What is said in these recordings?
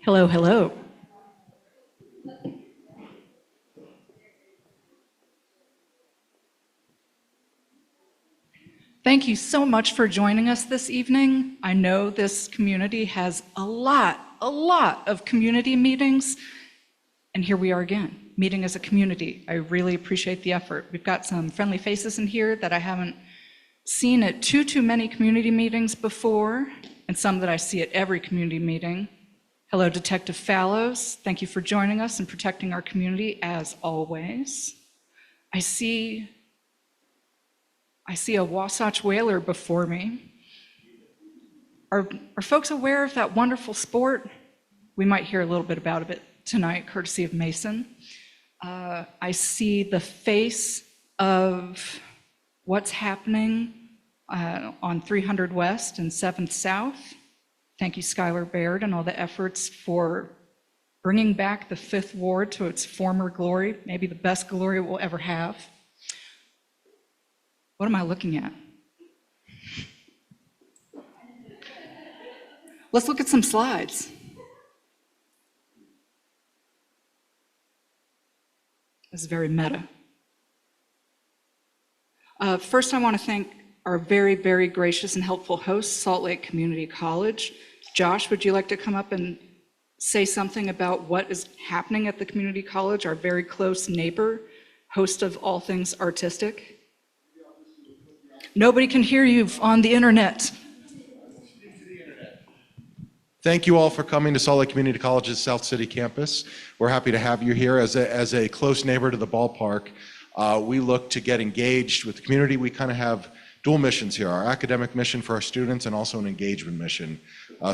Hello, hello. Thank you so much for joining us this evening. I know this community has a lot of community meetings, and here we are again, meeting as a community. I really appreciate the effort. We've got some friendly faces in here that I haven't seen at too many community meetings before, and some that I see at every community meeting. Hello, Detective Fallows. Thank you for joining us and protecting our community as always. I see a Wasatch Whaler before me. Are folks aware of that wonderful sport? We might hear a little bit about it tonight, courtesy of Mason. I see the face of what's happening on 300 West and 7th South. Thank you, Skylar Baird, and all the efforts for bringing back the 5th Ward to its former glory, maybe the best glory it will ever have. What am I looking at? Let's look at some slides. This is very meta. First, I want to thank our very gracious and helpful host, Salt Lake Community College. Josh, would you like to come up and say something about what is happening at the community college, our very close neighbor, host of all things artistic? Nobody can hear you on the internet. Thank you all for coming to Salt Lake Community College's South City campus. We're happy to have you here as a close neighbor to the ballpark. We look to get engaged with the community. We kind of have dual missions here, our academic mission for our students and also an engagement mission.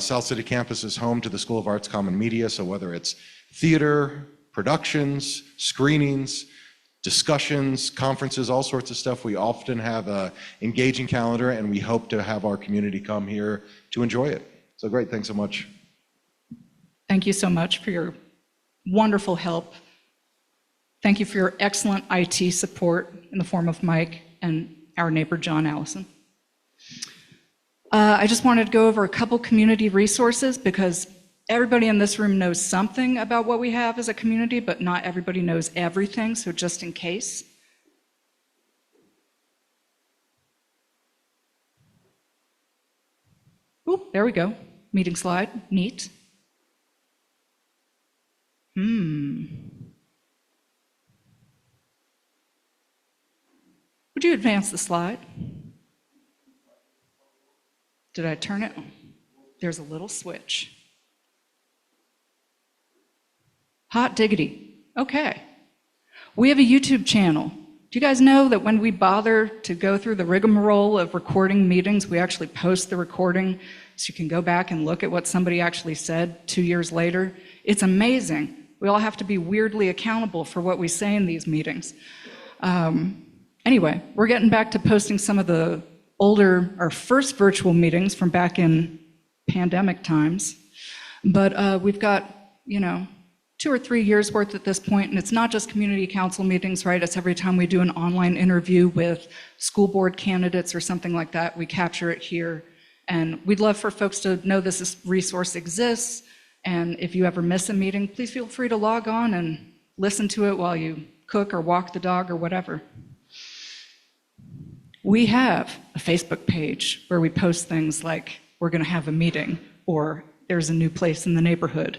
South City campus is home to the School of Arts Common Media, so whether it's theater, productions, screenings, discussions, conferences, all sorts of stuff, we often have an engaging calendar, and we hope to have our community come here to enjoy it. So great, thanks so much. Thank you so much for your wonderful help. Thank you for your excellent IT support in the form of Mike and our neighbor, John Allison. I just wanted to go over a couple community resources because everybody in this room knows something about what we have as a community, but not everybody knows everything, so just in case. Oh, there we go. Meeting slide, neat. Would you advance the slide? Did I turn it? There's a little switch. Hot diggity. Okay. We have a YouTube channel. Do you guys know that when we bother to go through the rigmarole of recording meetings, we actually post the recording so you can go back and look at what somebody actually said 2 years later? It's amazing. We all have to be weirdly accountable for what we say in these meetings. Anyway, we're getting back to posting some of the older, our first virtual meetings from back in pandemic times. But we've got, 2 or 3 years worth at this point, and it's not just community council meetings, right? It's every time we do an online interview with school board candidates or something like that, we capture it here. And we'd love for folks to know this resource exists, and if you ever miss a meeting, please feel free to log on and listen to it while you cook or walk the dog or whatever. We have a Facebook page where we post things like, we're gonna have a meeting, or there's a new place in the neighborhood.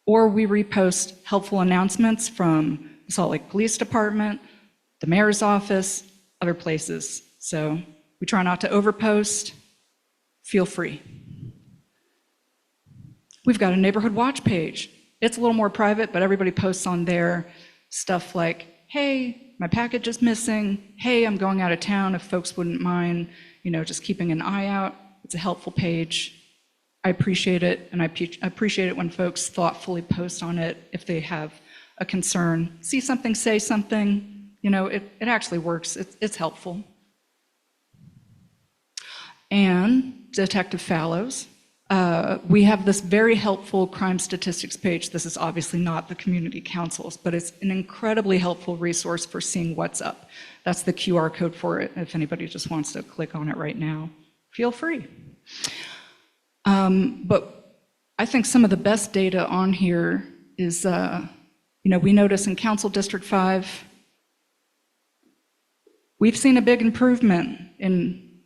Or we repost helpful announcements from the Salt Lake Police Department, the mayor's office, other places. So we try not to overpost. Feel free. We've got a neighborhood watch page. It's a little more private, but everybody posts on there stuff like, hey, my package is missing. Hey, I'm going out of town, if folks wouldn't mind, just keeping an eye out. It's a helpful page. I appreciate it, and I appreciate it when folks thoughtfully post on it if they have a concern. See something, say something, it actually works. It's helpful. And Detective Fallows, we have this very helpful crime statistics page. This is obviously not the community council's, but it's an incredibly helpful resource for seeing what's up. That's the QR code for it. If anybody just wants to click on it right now, feel free. But I think some of the best data on here is, we notice in Council District 5, we've seen a big improvement in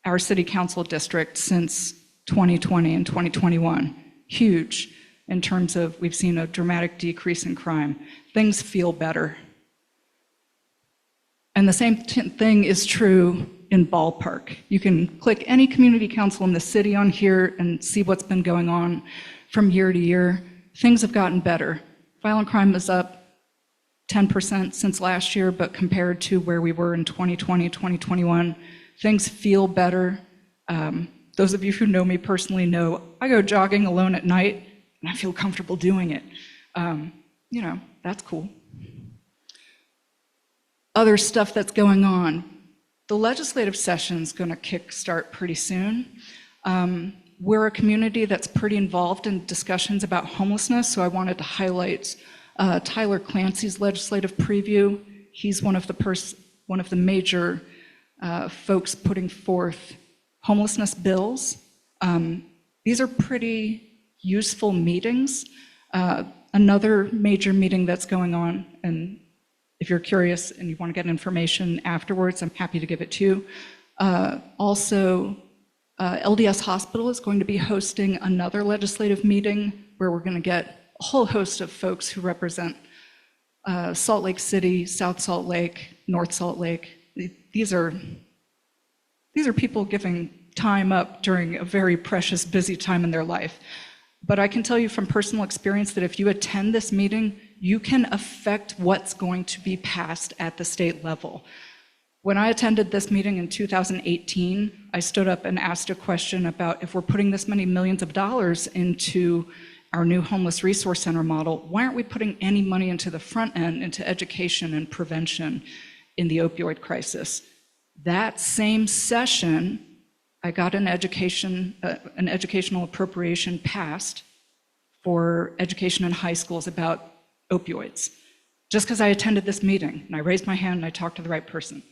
our city council district since 2020 and 2021. Huge in terms of we've seen a dramatic decrease in crime. Things feel better. And the same thing is true in Ballpark. You can click any community council in the city on here and see what's been going on from year to year. Things have gotten better. Violent crime is up 10% since last year, but compared to where we were in 2020, 2021, things feel better. Those of you who know me personally know I go jogging alone at night and I feel comfortable doing it. That's cool. Other stuff that's going on. The legislative session's gonna kickstart pretty soon. We're a community that's pretty involved in discussions about homelessness, so I wanted to highlight Tyler Clancy's legislative preview. He's one of the major folks putting forth homelessness bills. These are pretty useful meetings. Another major meeting that's going on, and if you're curious and you want to get information afterwards, I'm happy to give it to you. Also, LDS Hospital is going to be hosting another legislative meeting where we're going to get a whole host of folks who represent Salt Lake City, South Salt Lake, North Salt Lake. These are people giving time up during a very precious, busy time in their life. But I can tell you from personal experience that if you attend this meeting, you can affect what's going to be passed at the state level. When I attended this meeting in 2018, I stood up and asked a question about if we're putting this many millions of dollars into our new homeless resource center model, why aren't we putting any money into the front end, into education and prevention in the opioid crisis? That same session, I got an educational appropriation passed for education in high schools about opioids, just because I attended this meeting and I raised my hand and I talked to the right person.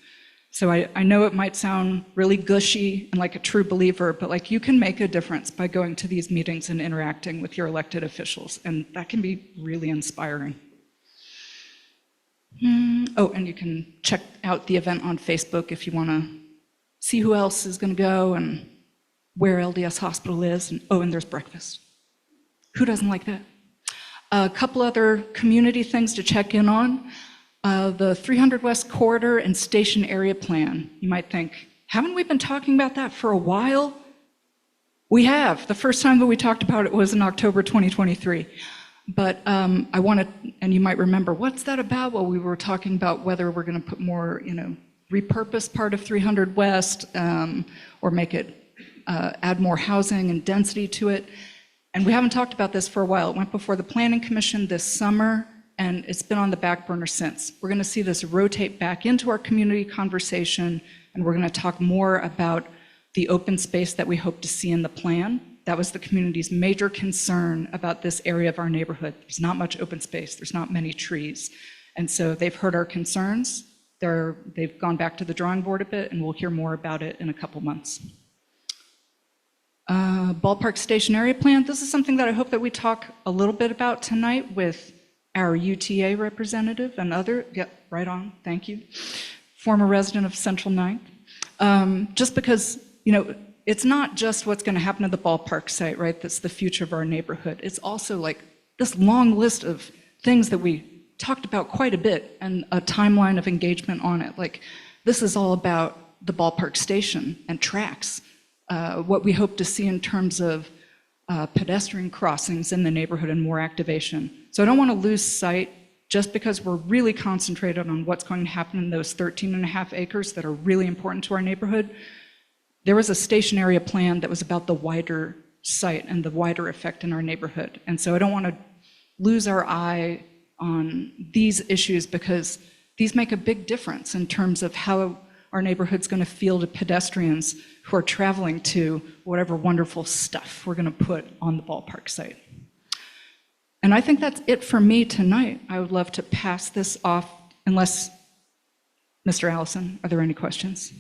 So I know it might sound really gushy and like a true believer, but you can make a difference by going to these meetings and interacting with your elected officials, and that can be really inspiring. Oh, and you can check out the event on Facebook if you want to see who else is going to go and where LDS Hospital is, and there's breakfast. Who doesn't like that? A couple other community things to check in on. The 300 West Corridor and Station Area Plan. You might think, haven't we been talking about that for a while? We have. The first time that we talked about it was in October 2023. But I wanted, and you might remember, what's that about? Well, we were talking about whether we're going to put more, repurpose part of 300 West or make it, add more housing and density to it. And we haven't talked about this for a while. It went before the Planning Commission this summer, and it's been on the back burner since. We're going to see this rotate back into our community conversation, and we're going to talk more about the open space that we hope to see in the plan. That was the community's major concern about this area of our neighborhood. There's not much open space. There's not many trees. And so they've heard our concerns. They've gone back to the drawing board a bit, and we'll hear more about it in a couple months. Ballpark Station Area Plan. This is something that I hope that we talk a little bit about tonight with our UTA representative and other, right on, thank you, former resident of Central Ninth. Just because, it's not just what's going to happen to the ballpark site, right? That's the future of our neighborhood. It's also this long list of things that we talked about quite a bit and a timeline of engagement on it. This is all about the ballpark station and tracks, what we hope to see in terms of pedestrian crossings in the neighborhood and more activation. So I don't want to lose sight, just because we're really concentrated on what's going to happen in those 13.5 acres that are really important to our neighborhood. There was a station area plan that was about the wider site and the wider effect in our neighborhood. And so I don't want to lose our eye on these issues, because these make a big difference in terms of how our neighborhood's going to feel to pedestrians who are traveling to whatever wonderful stuff we're going to put on the ballpark site. And I think that's it for me tonight. I would love to pass this off, unless, Mr. Allison, are there any questions?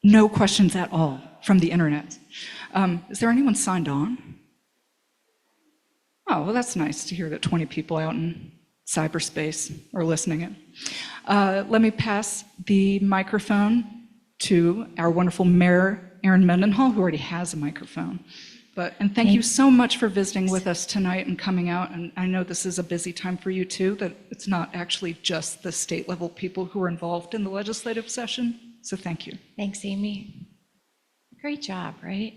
No questions at all from the internet. Is there anyone signed on? Oh, well, that's nice to hear that 20 people out in cyberspace are listening in. Let me pass the microphone to our wonderful Mayor Mendenhall, who already has a microphone. And thank you so much for visiting with us tonight and coming out. And I know this is a busy time for you too, that it's not actually just the state level people who are involved in the legislative session. So thank you. Thanks, Amy. Great job, right?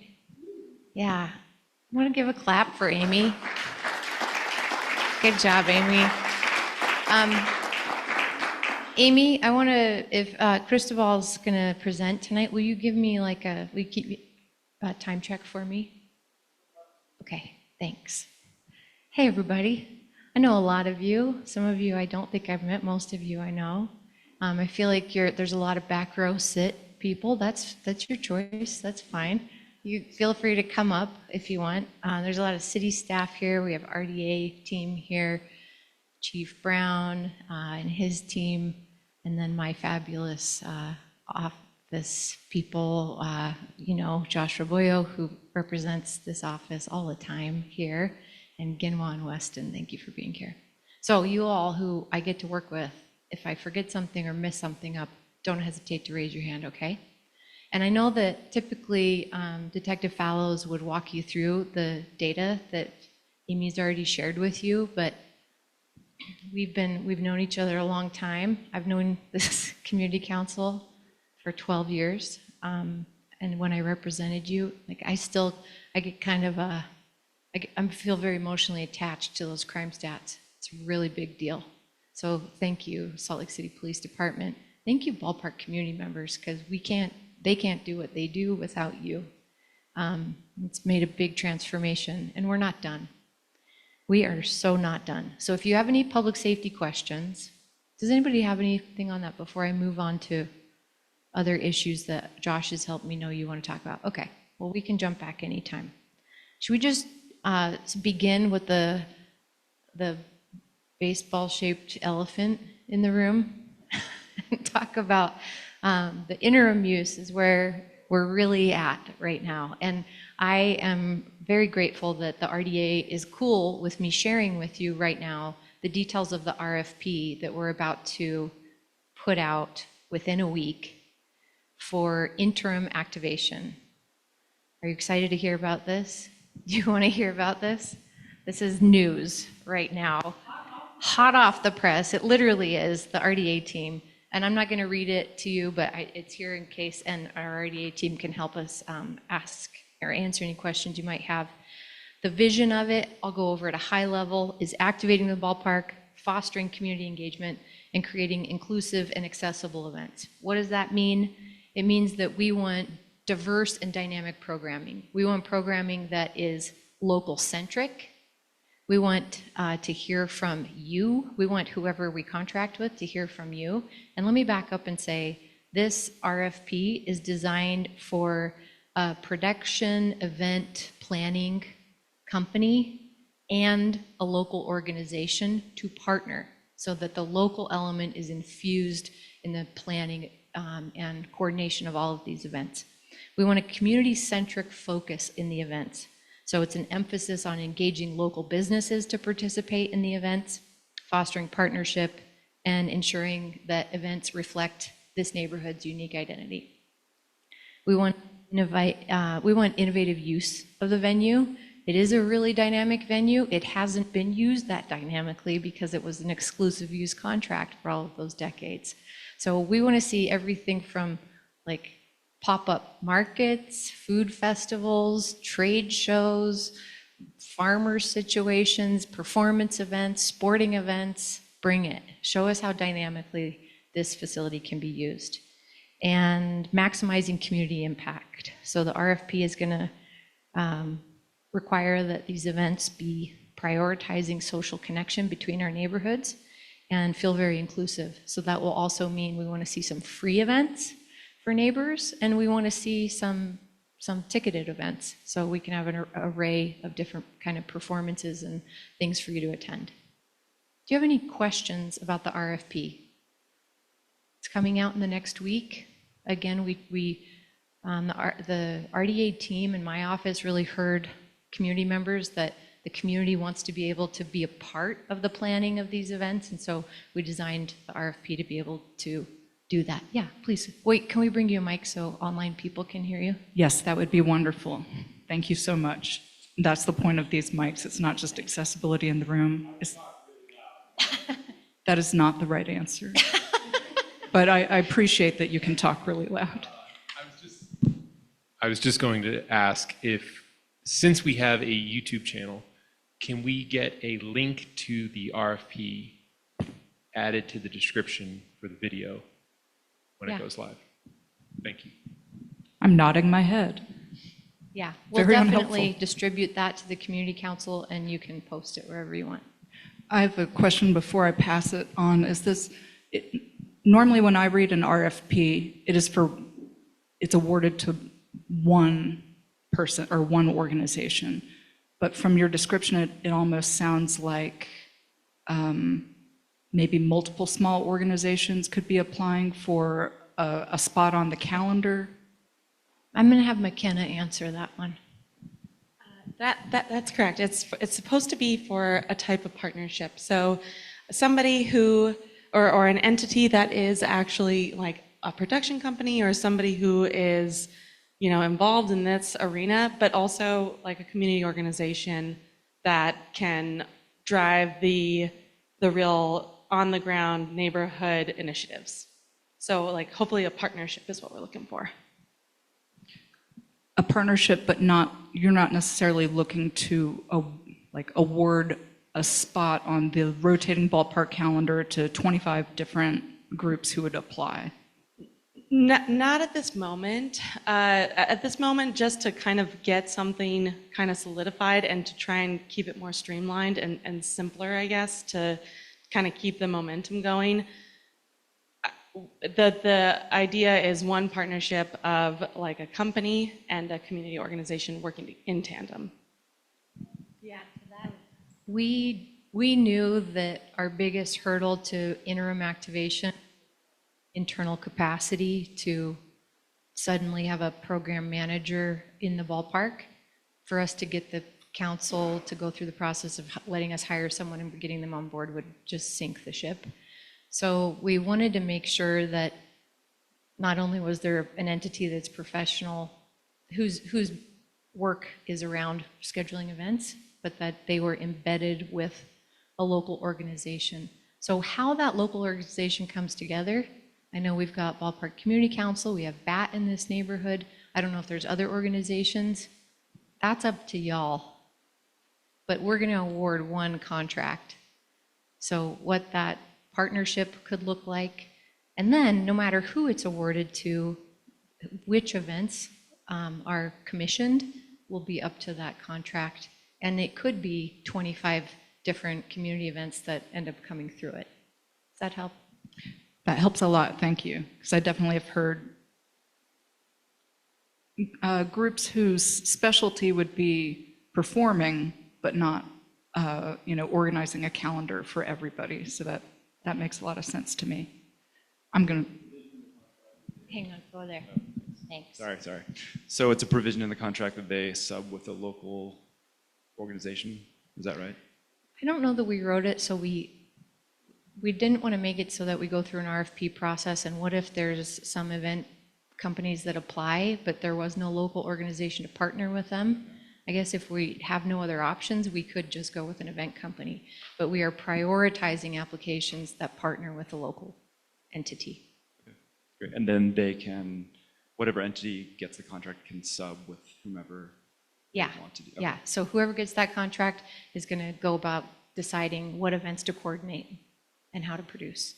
Yeah. I want to give a clap for Amy. Good job, Amy. Amy, I want to, if Cristobal's going to present tonight, will you give me will you keep a time check for me? Okay, thanks. Hey, everybody. I know a lot of you. Some of you I don't think I've met. Most of you I know. I feel like there's a lot of back row sit people. That's your choice. That's fine. You feel free to come up if you want. There's a lot of city staff here. We have RDA team here, Chief Brown and his team, and then my fabulous office people, Josh Raboyo, who represents this office all the time here, and Ginwa and Weston, thank you for being here. So you all who I get to work with, if I forget something or miss something up, don't hesitate to raise your hand, okay? And I know that typically Detective Fallows would walk you through the data that Amy's already shared with you, but we've known each other a long time. I've known this community council for 12 years. And when I represented you, I get kind of I feel very emotionally attached to those crime stats. It's a really big deal. So thank you, Salt Lake City Police Department. Thank you, Ballpark community members, because they can't do what they do without you. It's made a big transformation, and we're not done. We are so not done. So if you have any public safety questions, does anybody have anything on that before I move on to other issues that Josh has helped me know you want to talk about? Okay, well, we can jump back anytime. Should we just begin with the baseball-shaped elephant in the room and talk about the interim use is where we're really at right now. And I am very grateful that the RDA is cool with me sharing with you right now the details of the RFP that we're about to put out within a week for interim activation. Are you excited to hear about this? Do you want to hear about this? This is news right now. Hot off the press. It literally is the RDA team. And I'm not going to read it to you, but it's here in case, and our RDA team can help us ask or answer any questions you might have. The vision of it, I'll go over at a high level, is activating the ballpark, fostering community engagement, and creating inclusive and accessible events. What does that mean? It means that we want diverse and dynamic programming. We want programming that is local centric. We want to hear from you. We want whoever we contract with to hear from you. And let me back up and say, this RFP is designed for a production event planning company and a local organization to partner so that the local element is infused in the planning and coordination of all of these events. We want a community-centric focus in the events. So it's an emphasis on engaging local businesses to participate in the events, fostering partnership, and ensuring that events reflect this neighborhood's unique identity. We want innovative use of the venue. It is a really dynamic venue. It hasn't been used that dynamically because it was an exclusive use contract for all of those decades. So we want to see everything from pop-up markets, food festivals, trade shows, farmer situations, performance events, sporting events. Bring it. Show us how dynamically this facility can be used. And maximizing community impact. So the RFP is going to require that these events be prioritizing social connection between our neighborhoods and feel very inclusive. So that will also mean we want to see some free events for neighbors, and we want to see some ticketed events so we can have an array of different kind of performances and things for you to attend. Do you have any questions about the RFP? It's coming out in the next week. Again, the RDA team in my office really heard community members that the community wants to be able to be a part of the planning of these events. And so we designed the RFP to be able to do that. Yeah, please. Wait, can we bring you a mic so online people can hear you? Yes, that would be wonderful. Thank you so much. That's the point of these mics. It's not just accessibility in the room. That is not the right answer. But I appreciate that you can talk really loud. I was just going to ask if, since we have a YouTube channel, can we get a link to the RFP added to the description for the video when it goes live? Thank you. I'm nodding my head. Yeah, we'll Very definitely unhelpful. distribute that to the community council, and you can post it wherever you want. I have a question before I pass it on. Normally when I read an RFP, it's awarded to one person or one organization. But from your description, it almost sounds like maybe multiple small organizations could be applying for a spot on the calendar. I'm going to have McKenna answer that one. That's correct. It's supposed to be for a type of partnership. So somebody who, or an entity that is actually like a production company or somebody who is, involved in this arena, but also like a community organization that can drive the real on the ground neighborhood initiatives. So like hopefully a partnership is what we're looking for. A partnership, but you're not necessarily looking to award a spot on the rotating ballpark calendar to 25 different groups who would apply. Not at this moment. At this moment, just to kind of get something kind of solidified and to try and keep it more streamlined and simpler, I guess, to kind of keep the momentum going. The idea is one partnership of like a company and a community organization working in tandem. Yeah, we knew that our biggest hurdle to interim activation, internal capacity to suddenly have a program manager in the ballpark, for us to get the council to go through the process of letting us hire someone and getting them on board would just sink the ship. So we wanted to make sure that not only was there an entity that's professional, whose work is around scheduling events, but that they were embedded with a local organization. So how that local organization comes together, I know we've got Ballpark Community Council, we have BAT in this neighborhood. I don't know if there's other organizations. That's up to y'all. But we're going to award one contract. So what that partnership could look like, and then no matter who it's awarded to, which events are commissioned will be up to that contract. And it could be 25 different community events that end up coming through it. Does that help? That helps a lot, thank you. Because I definitely have heard groups whose specialty would be performing, but not organizing a calendar for everybody. So that makes a lot of sense to me. I'm going to... Hang on, go there. Thanks. Sorry. So it's a provision in the contract that they sub with a local organization, is that right? I don't know that we wrote it, so we didn't want to make it so that we go through an RFP process, and what if there's some event companies that apply, but there was no local organization to partner with them? I guess if we have no other options, we could just go with an event company, but we are prioritizing applications that partner with a local entity. Okay, great. And then they can, whatever entity gets the contract can sub with whomever Yeah, they want to do. Okay. yeah. So whoever gets that contract is going to go about deciding what events to coordinate and how to produce.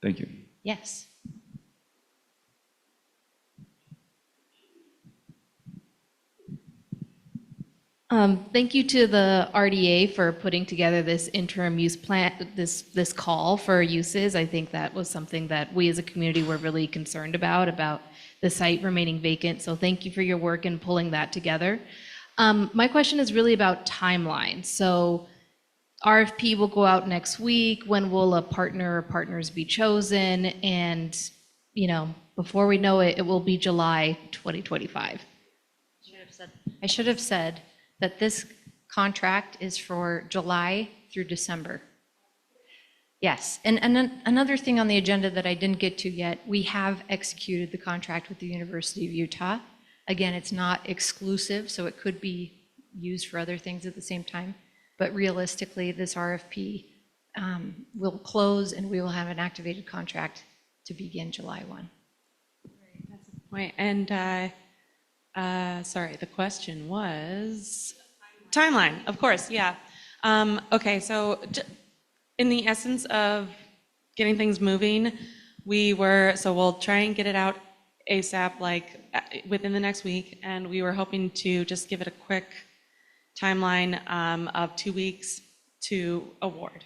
Thank you. Yes. Thank you to the RDA for putting together this interim use plan, this call for uses. I think that was something that we as a community were really concerned about the site remaining vacant. So thank you for your work in pulling that together. My question is really about timeline. So RFP will go out next week. When will a partner or partners be chosen? And, before we know it, it will be July 2025. I should have said that this contract is for July through December. Yes, and another thing on the agenda that I didn't get to yet, we have executed the contract with the University of Utah. Again, it's not exclusive, so it could be used for other things at the same time. But realistically, this RFP will close and we will have an activated contract to begin July 1. That's a point. And sorry, the question was timeline. Of course, yeah. Okay, so in the essence of getting things moving, we'll try and get it out ASAP, like within the next week, and we were hoping to just give it a quick timeline of 2 weeks to award,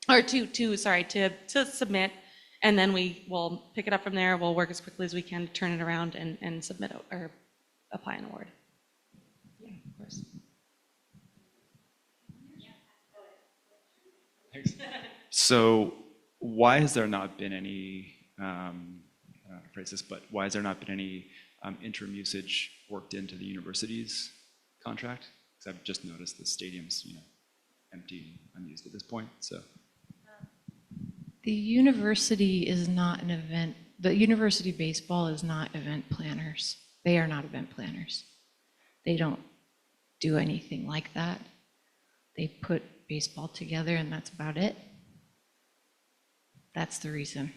or to submit, and then we will pick it up from there. We'll work as quickly as we can to turn it around and submit or apply an award. Yeah, of course. So why has there not been any, I don't know how to phrase this, but why has there not been any interim usage worked into the university's contract? Because I've just noticed the stadium's, empty and unused at this point, so. The university is not an event, the university baseball is not event planners. They are not event planners. They don't do anything like that. They put baseball together and that's about it. That's the reason.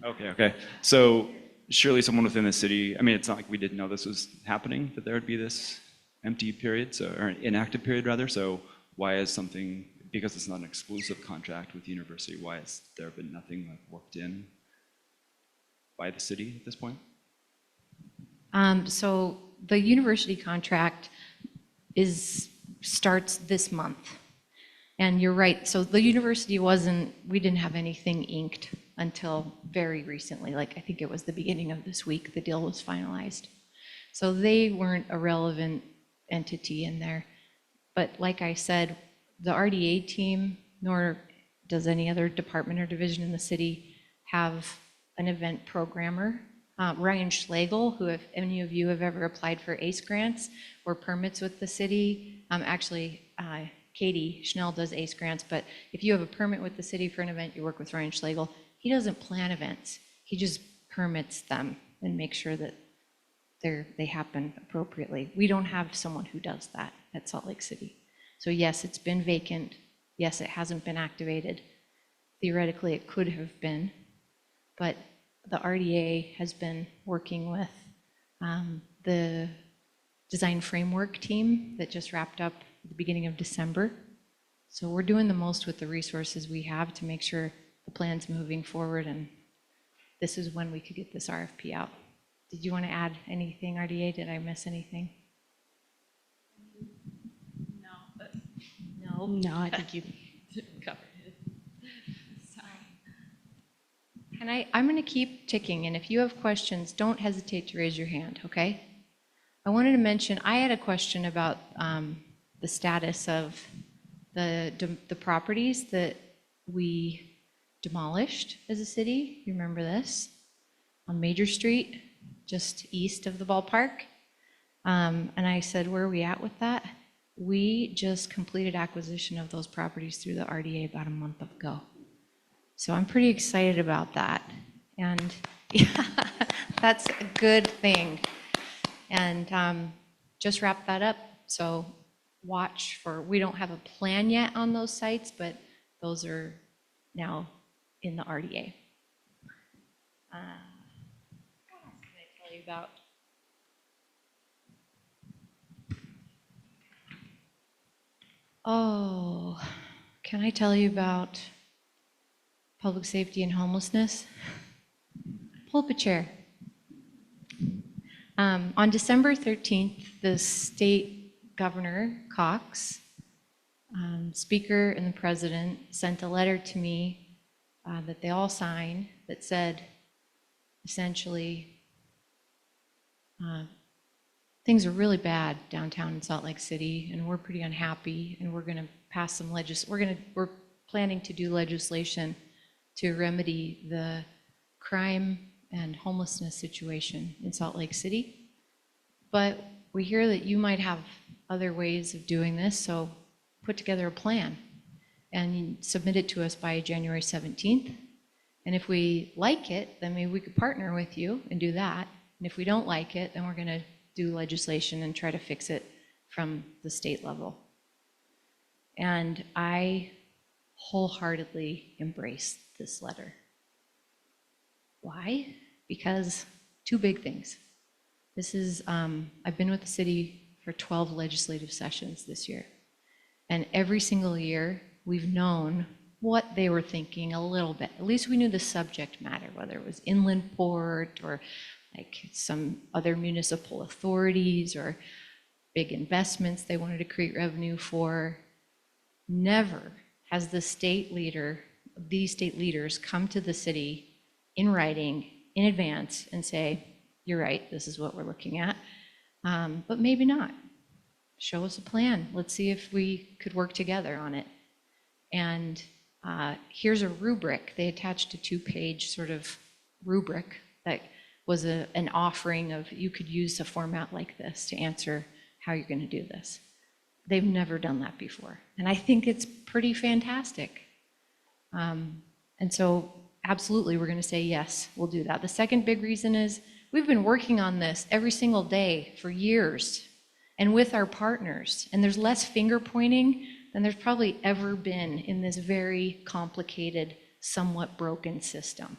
Okay. So surely someone within the city, I mean, it's not like we didn't know this was happening, that there would be this empty period, or inactive period rather. So why is something, because it's not an exclusive contract with the university, why has there been nothing like worked in by the city at this point? So the university contract starts this month. And you're right, so the university we didn't have anything inked until very recently, like I think it was the beginning of this week, the deal was finalized. So they weren't a relevant entity in there. But like I said, the RDA team, nor does any other department or division in the city, have an event programmer. Ryan Schlegel, who if any of you have ever applied for ACE grants or permits with the city, Katie Schnell does ACE grants, but if you have a permit with the city for an event, you work with Ryan Schlegel. He doesn't plan events. He just permits them and makes sure that they happen appropriately. We don't have someone who does that at Salt Lake City. So yes, it's been vacant. Yes, it hasn't been activated. Theoretically, it could have been, but the RDA has been working with the design framework team that just wrapped up at the beginning of December. So we're doing the most with the resources we have to make sure the plan's moving forward, and this is when we could get this RFP out. Did you want to add anything, RDA? Did I miss anything? No, I think you covered it. And I'm going to keep ticking, and if you have questions, don't hesitate to raise your hand, okay? I wanted to mention, I had a question about the status of the properties that we demolished as a city. You remember this? On Major Street, just east of the ballpark. And I said, where are we at with that? We just completed acquisition of those properties through the RDA about a month ago. So I'm pretty excited about that. And yeah, that's a good thing. And just wrap that up. So watch for, we don't have a plan yet on those sites, but those are now in the RDA. What else can I tell you about? Oh, can I tell you about public safety and homelessness? Pull up a chair. On December 13th, the state governor, Cox, speaker, and the president sent a letter to me that they all signed that said, essentially, things are really bad downtown in Salt Lake City, and we're pretty unhappy, and we're going to pass some we're planning to do legislation to remedy the crime and homelessness situation in Salt Lake City. But we hear that you might have other ways of doing this, so put together a plan and submit it to us by January 17th. And if we like it, then maybe we could partner with you and do that. And if we don't like it, then we're going to do legislation and try to fix it from the state level. And I wholeheartedly embrace this letter. Why? Because two big things. This is, I've been with the city for 12 legislative sessions this year. And every single year, we've known what they were thinking a little bit. At least we knew the subject matter, whether it was inland port or like some other municipal authorities or big investments they wanted to create revenue for. Never has the state leader, these state leaders come to the city in writing in advance and say, you're right, this is what we're looking at, but maybe not. Show us a plan. Let's see if we could work together on it. And here's a rubric. They attached a 2-page sort of rubric that was an offering of you could use a format like this to answer how you're going to do this. They've never done that before. And I think it's pretty fantastic. And so absolutely, we're going to say, yes, we'll do that. The second big reason is we've been working on this every single day for years and with our partners. And there's less finger pointing than there's probably ever been in this very complicated, somewhat broken system.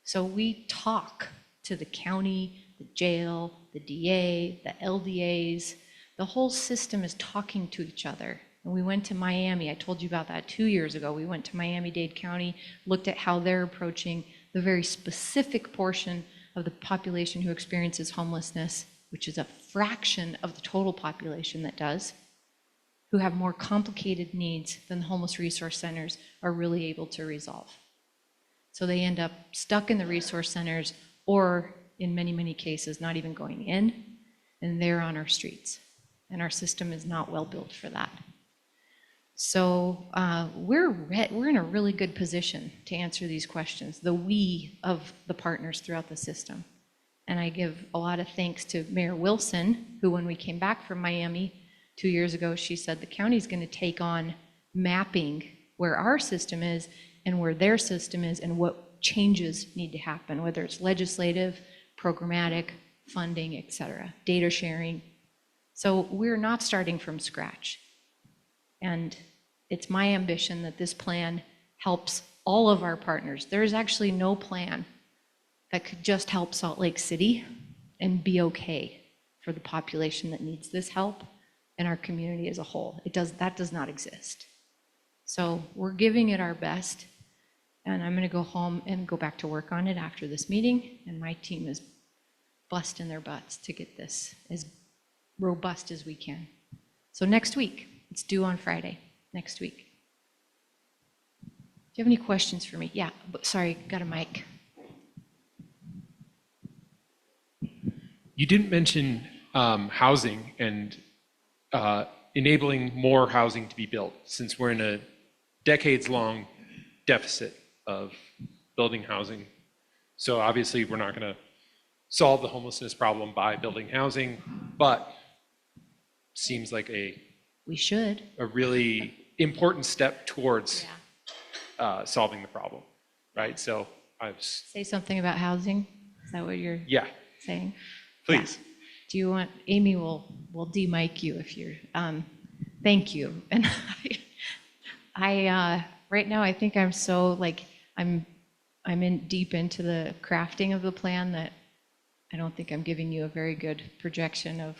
So we talk to the county, the jail, the DA, the LDAs. The whole system is talking to each other. And we went to Miami. I told you about that 2 years ago. We went to Miami-Dade County, looked at how they're approaching the very specific portion of the population who experiences homelessness, which is a fraction of the total population that does, who have more complicated needs than the homeless resource centers are really able to resolve. So they end up stuck in the resource centers or, in many, many cases, not even going in, and they're on our streets. And our system is not well built for that. So we're in a really good position to answer these questions, the we of the partners throughout the system. And I give a lot of thanks to Mayor Wilson, who when we came back from Miami 2 years ago, she said the county's going to take on mapping where our system is and where their system is and what changes need to happen, whether it's legislative, programmatic, funding, et cetera, data sharing. So we're not starting from scratch. And it's my ambition that this plan helps all of our partners. There is actually no plan that could just help Salt Lake City and be okay for the population that needs this help and our community as a whole. That does not exist. So we're giving it our best, and I'm going to go home and go back to work on it after this meeting, and my team is busting their butts to get this as robust as we can. So next week, it's due on Friday, next week. Do you have any questions for me? Yeah, sorry, got a mic. You didn't mention housing and enabling more housing to be built, since we're in a decades-long deficit of building housing. So obviously, we're not going to solve the homelessness problem by building housing, but seems like we should. A really important step towards solving the problem, right? So I've say something about housing. Is that what you're saying? Please. Yeah. Do you want Amy? Will de-mic you if you're. Thank you. And I right now I think I'm so like I'm in deep into the crafting of the plan that I don't think I'm giving you a very good projection of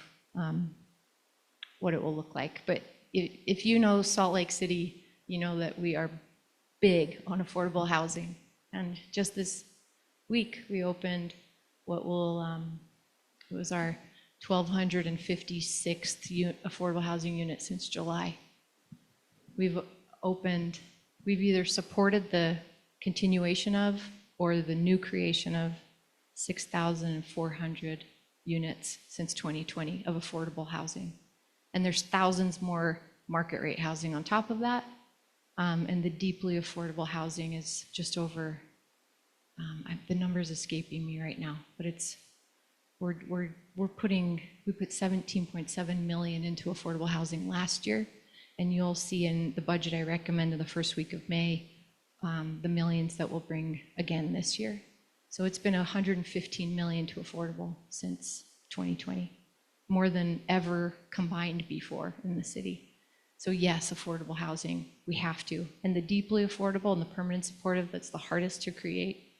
what it will look like. But if you know Salt Lake City, you know that we are big on affordable housing. And just this week, we opened what will, it was our 1,256th affordable housing unit since July. We've either supported the continuation of or the new creation of 6,400 units since 2020 of affordable housing. And there's thousands more market rate housing on top of that. And the deeply affordable housing is just over, the number's escaping me right now, but it's we put 17.7 million into affordable housing last year, and you'll see in the budget I recommend in the first week of May, the millions that we'll bring again this year. So it's been 115 million to affordable since 2020, more than ever combined before in the city. So yes, affordable housing, we have to. And the deeply affordable and the permanent supportive, that's the hardest to create,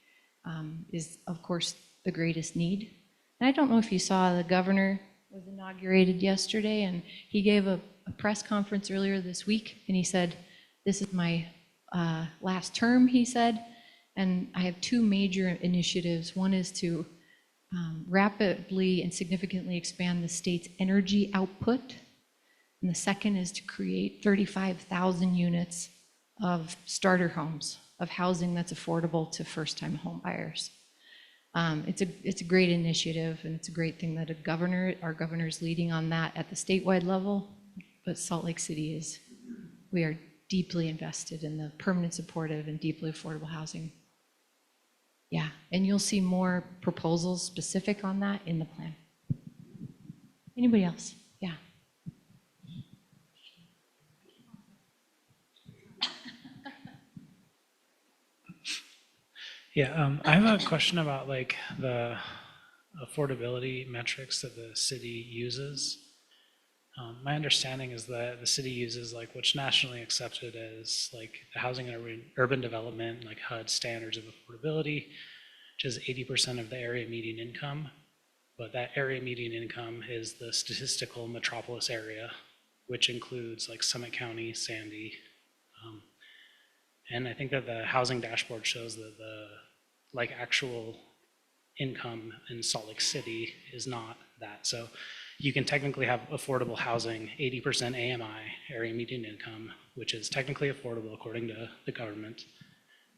is of course the greatest need. And I don't know if you saw, the governor was inaugurated yesterday, and he gave a press conference earlier this week, and he said, this is my last term, he said, and I have two major initiatives. One is to rapidly and significantly expand the state's energy output, and the second is to create 35,000 units of starter homes, of housing that's affordable to first-time home buyers. It's a great initiative, and it's a great thing that our governor is leading on that at the statewide level, but Salt Lake City we are deeply invested in the permanent supportive and deeply affordable housing. Yeah, and you'll see more proposals specific on that in the plan. Anybody else? Yeah. Yeah, I have a question about like the affordability metrics that the city uses. My understanding is that the city uses like what's nationally accepted as like the housing and urban development, like HUD standards of affordability, which is 80% of the area median income. But that area median income is the statistical metropolis area, which includes like Summit County, Sandy. And I think that the housing dashboard shows that the like actual income in Salt Lake City is not that. So you can technically have affordable housing, 80% AMI, area median income, which is technically affordable according to the government.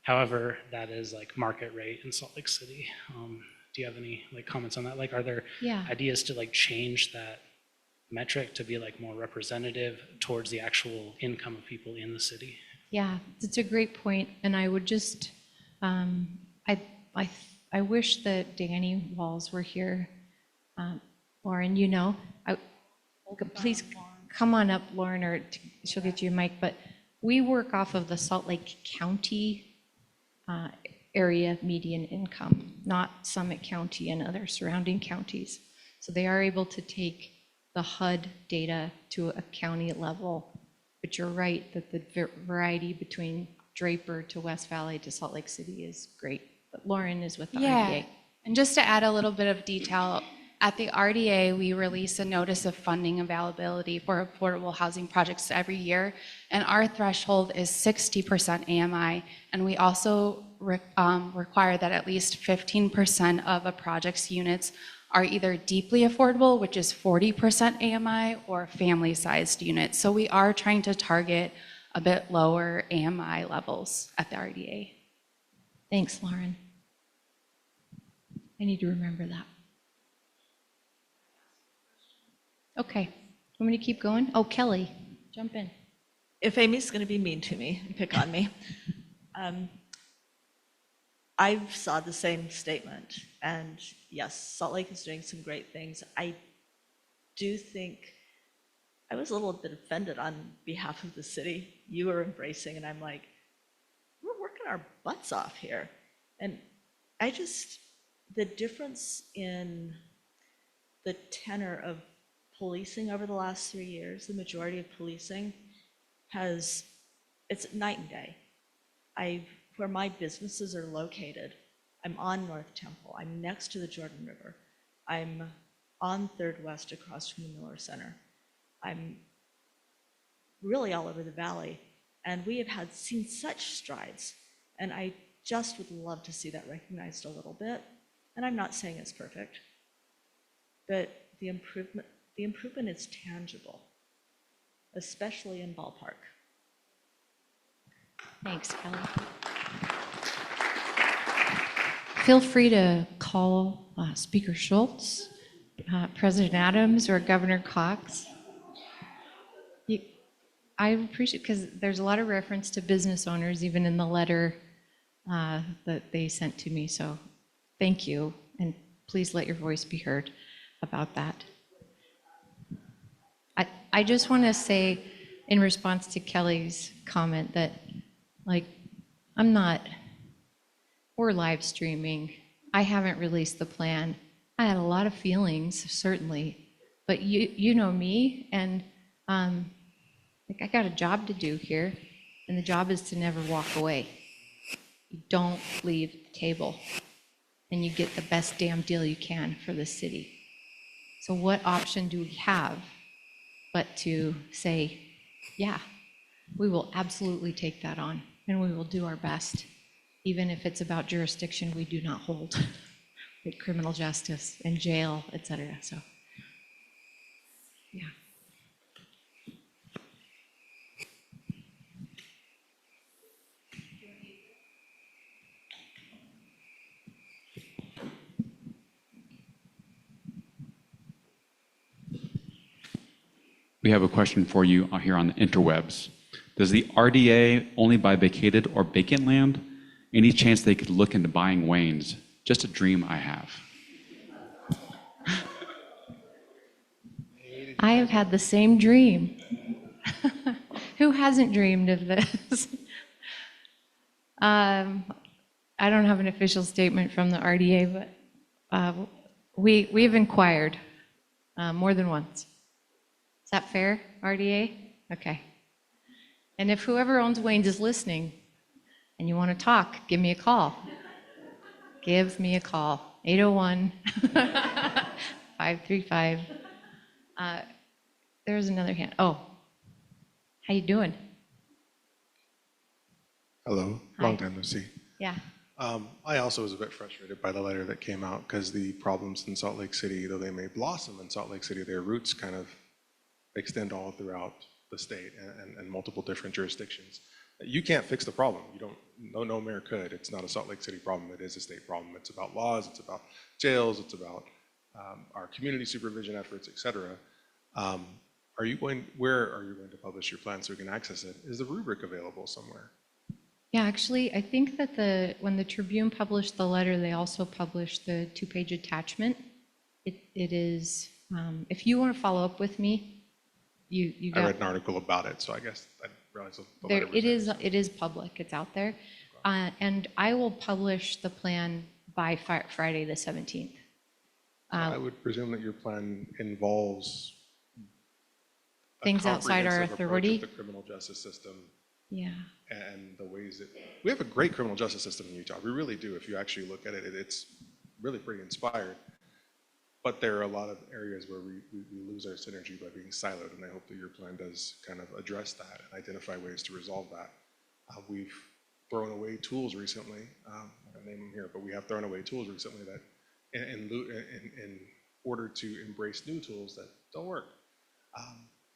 However, that is like market rate in Salt Lake City. Do you have any like comments on that? Like, are there ideas to like change that metric to be like more representative towards the actual income of people in the city? Yeah, it's a great point, and I would just, I wish that Danny Walls were here. Lauren, please come on up, Lauren, or she'll get you a mic, but we work off of the Salt Lake County area median income, not Summit County and other surrounding counties. So they are able to take the HUD data to a county level, but you're right that the variety between Draper to West Valley to Salt Lake City is great. But Lauren is with the RDA. And just to add a little bit of detail, at the RDA, we release a notice of funding availability for affordable housing projects every year, and our threshold is 60% AMI, and we also require that at least 15% of a project's units are either deeply affordable, which is 40% AMI, or family-sized units. So we are trying to target a bit lower AMI levels at the RDA. Thanks, Lauren. I need to remember that. Okay, want me to keep going? Oh, Kelly, jump in. If Amy's going to be mean to me and pick on me, I saw the same statement, and yes, Salt Lake is doing some great things. I do think I was a little bit offended on behalf of the city. You were embracing, and I'm like, we're working our butts off here. And the difference in the tenor of policing over the last 3 years, the majority of policing it's night and day. Where my businesses are located, I'm on North Temple, I'm next to the Jordan River, I'm on 3rd West across from the Miller Center, I'm really all over the valley, and we have seen such strides, and I just would love to see that recognized a little bit. And I'm not saying it's perfect, but the improvement is tangible, especially in Ballpark. Thanks, Kelly. Feel free to call Speaker Schultz, President Adams, or Governor Cox. I appreciate, because there's a lot of reference to business owners, even in the letter that they sent to me, so thank you. And please let your voice be heard about that. I just want to say, in response to Kelly's comment, that, like, we're live streaming. I haven't released the plan. I had a lot of feelings, certainly, but you know me, and like, I got a job to do here, and the job is to never walk away. You don't leave the table, and you get the best damn deal you can for the city. So what option do we have but to say, yeah, we will absolutely take that on, and we will do our best, even if it's about jurisdiction we do not hold, like criminal justice and jail, et cetera. So, yeah. We have a question for you here on the interwebs. Does the RDA only buy vacated or vacant land? Any chance they could look into buying Wayne's? Just a dream I have. I have had the same dream. Who hasn't dreamed of this? I don't have an official statement from the RDA, but we've inquired more than once. Is that fair, RDA? Okay. And if whoever owns Wayne's is listening and you want to talk, give me a call. Give me a call. 801-535. There's another hand. Oh, how you doing? Hello, Hi. long time no see. Yeah. I also was a bit frustrated by the letter that came out because the problems in Salt Lake City, though they may blossom in Salt Lake City, their roots kind of extend all throughout the state and multiple different jurisdictions. You can't fix the problem. You don't. No mayor could. It's not a Salt Lake City problem. It is a state problem. It's about laws. It's about jails. It's about our community supervision efforts, et cetera. Where are you going to publish your plan so we can access it? Is the rubric available somewhere? Yeah, actually, I think that when the Tribune published the letter, they also published the 2-page attachment. It is, if you want to follow up with me, you got. I read an article about it, so I guess I realized the letter was it is public. It's out there, and I will publish the plan by Friday the 17th. I would presume that your plan involves a Things outside our comprehensive approach authority. of the criminal justice system. Yeah. And the ways that we have a great criminal justice system in Utah. We really do. If you actually look at it, it's really pretty inspired. But there are a lot of areas where we lose our synergy by being siloed, and I hope that your plan does kind of address that and identify ways to resolve that. We've thrown away tools recently. I don't name them here, but we have thrown away tools recently that, in order to embrace new tools that don't work,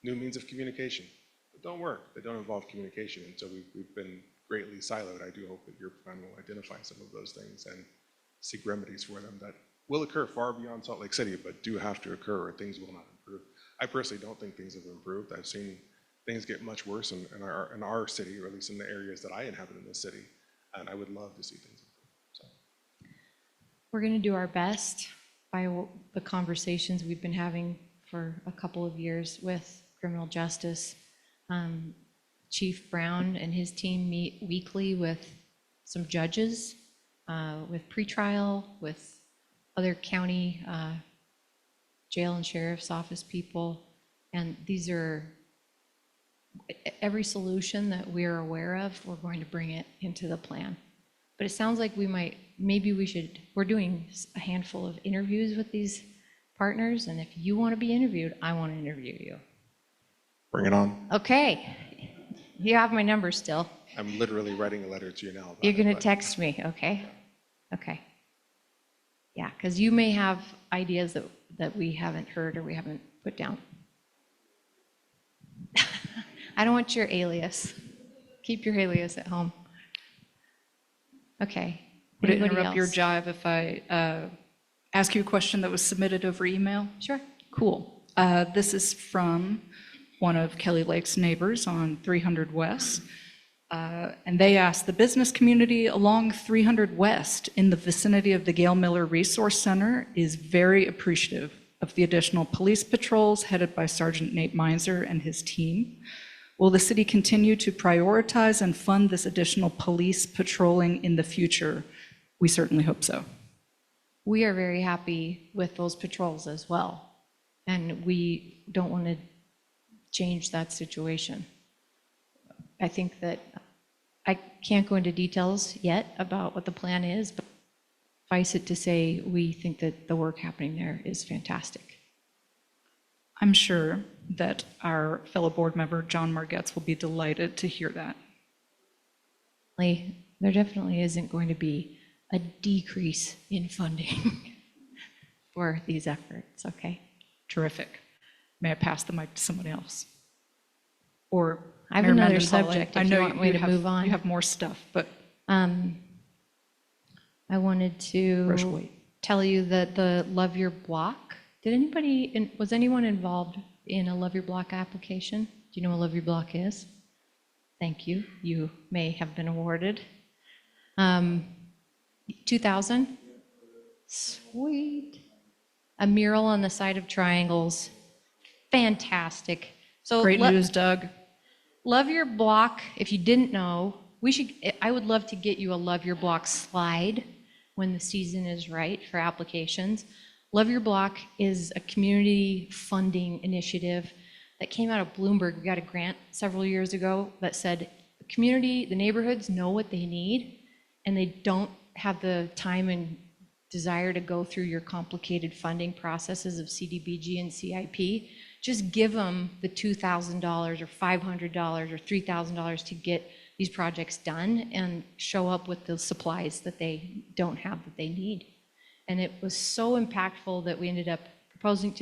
new means of communication that don't work. They don't involve communication, and so we've been greatly siloed. I do hope that your plan will identify some of those things and seek remedies for them that will occur far beyond Salt Lake City, but do have to occur or things will not improve. I personally don't think things have improved. I've seen things get much worse in our city, or at least in the areas that I inhabit in this city, and I would love to see things improve. So. We're going to do our best by the conversations we've been having for a couple of years with criminal justice. Chief Brown and his team meet weekly with some judges, with pretrial, with other county jail and sheriff's office people, and these are every solution that we're aware of, we're going to bring it into the plan. But it sounds like we're doing a handful of interviews with these partners, and if you want to be interviewed, I want to interview you. Bring it on. Okay, you have my number still. I'm literally writing a letter to you now. You're going to text me, okay? Okay. Yeah, because you may have ideas that we haven't heard or we haven't put down. I don't want your alias. Keep your alias at home. Okay. Would it Anybody interrupt your else? jive if I ask you a question that was submitted over email? Sure. Cool. This is from one of Kelly Lake's neighbors on 300 West. And they asked, the business community along 300 West in the vicinity of the Gail Miller Resource Center is very appreciative of the additional police patrols headed by Sergeant Nate Meinzer and his team. Will the city continue to prioritize and fund this additional police patrolling in the future? We certainly hope so. We are very happy with those patrols as well, and we don't want to change that situation. I think that I can't go into details yet about what the plan is, but suffice it to say, we think that the work happening there is fantastic. I'm sure that our fellow board member, John Margetts, will be delighted to hear that. There definitely isn't going to be a decrease in funding for these efforts, okay? Terrific. May I pass the mic to someone else? Or I have Mayor another Mendenhall, subject I if know you want me to have, move on. You have more stuff, but I wanted Rush to wait. tell you that the Love Your Block, was anyone involved in a Love Your Block application? Do you know what Love Your Block is? Thank you. You may have been awarded. 2000? Sweet. A mural on the side of triangles. Fantastic. So Great news, Doug. Love Your Block, if you didn't know, I would love to get you a Love Your Block slide when the season is right for applications. Love Your Block is a community funding initiative that came out of Bloomberg. We got a grant several years ago that said the neighborhoods know what they need, and they don't have the time and desire to go through your complicated funding processes of CDBG and CIP. Just give them the $2,000 or $500 or $3,000 to get these projects done and show up with the supplies that they don't have that they need. And it was so impactful that we ended up proposing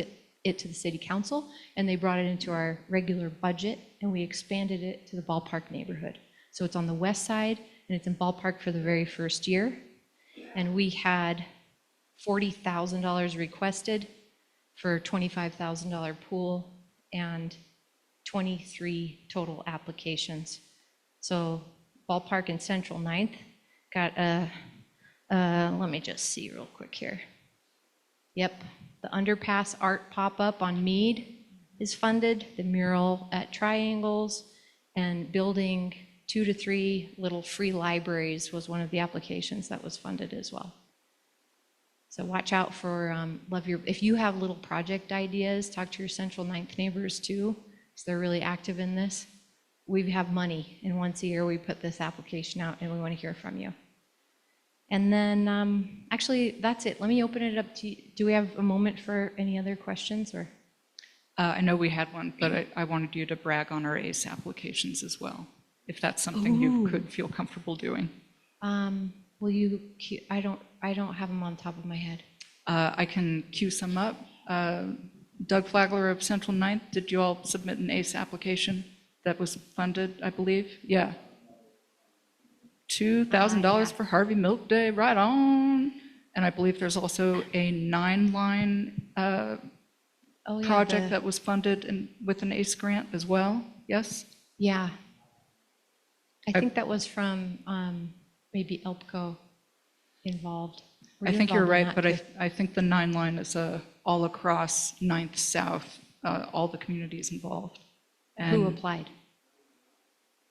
it to the city council, and they brought it into our regular budget, and we expanded it to the Ballpark neighborhood. So it's on the west side, and it's in Ballpark for the very first year. And we had $40,000 requested for a $25,000 pool and 23 total applications. So Ballpark and Central 9th got let me just see real quick here. Yep, the underpass art pop-up on Mead is funded, the mural at Triangles, and building 2 to 3 little free libraries was one of the applications that was funded as well. So watch out for if you have little project ideas, talk to your Central 9th neighbors too, because they're really active in this. We have money, and once a year we put this application out, and we want to hear from you. And then, actually, that's it. Let me open it up to you. Do we have a moment for any other questions? Or I know we had one, but I wanted you to brag on our ACE applications as well, if that's something you could feel comfortable doing. Will you? I don't have them on top of my head. I can cue some up. Doug Flagler of Central 9th, did you all submit an ACE application that was funded, I believe? Yeah. $2,000 for Harvey Milk Day, right on. And I believe there's also a 9-line project that was funded with an ACE grant as well, yes? Yeah. I think that was from maybe ELPCO involved. I think you're right, but I think the 9-line is all across 9th South, all the communities involved. And who applied?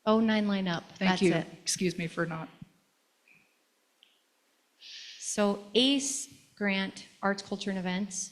Oh, 9-line up. Thank you. That's it. Excuse me for not. So ACE grant, Arts, Culture, and Events,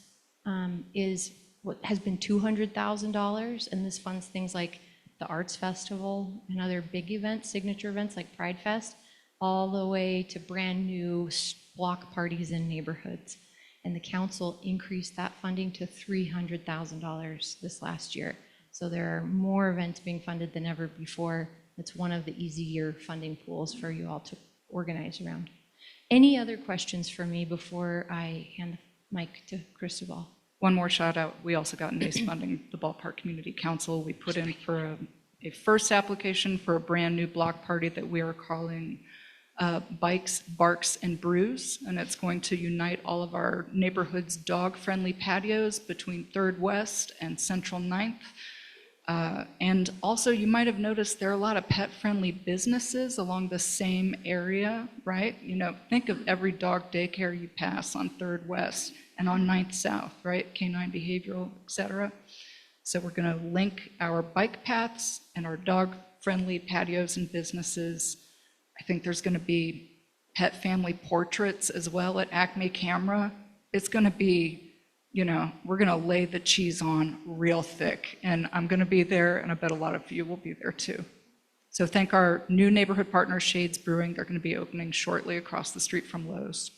is what has been $200,000, and this funds things like the Arts Festival and other big events, signature events like Pride Fest, all the way to brand new block parties in neighborhoods. And the council increased that funding to $300,000 this last year. So there are more events being funded than ever before. It's one of the easier funding pools for you all to organize around. Any other questions for me before I hand the mic to Cristobal? One more shout out. We also got an ACE funding, the Ballpark Community Council. We put in for a first application for a brand new block party that we are calling Bikes, Barks, and Brews. And it's going to unite all of our neighborhood's dog-friendly patios between 3rd West and Central 9th. And also, you might have noticed there are a lot of pet-friendly businesses along the same area, right? You know, think of every dog daycare you pass on 3rd West and on 9th South, right? Canine behavioral, et cetera. So we're going to link our bike paths and our dog-friendly patios and businesses. I think there's going to be pet family portraits as well at Acme Camera. It's going to be, you know, we're going to lay the cheese on real thick, and I'm going to be there, and I bet a lot of you will be there too. So thank our new neighborhood partner, Shades Brewing. They're going to be opening shortly across the street from Lowe's.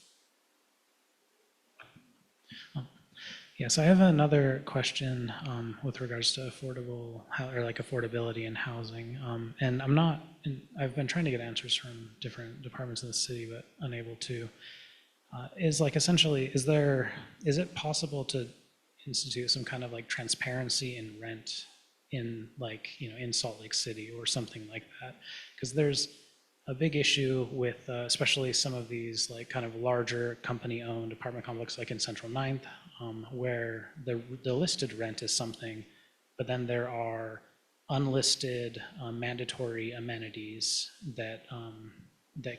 Yes, I have another question with regards to affordability in housing. And I've been trying to get answers from different departments in the city, but unable to. Is it possible to institute some kind of like transparency in rent in in Salt Lake City or something like that? Because there's a big issue with especially some of these like kind of larger company-owned apartment complexes like in Central 9th, where the listed rent is something, but then there are unlisted mandatory amenities that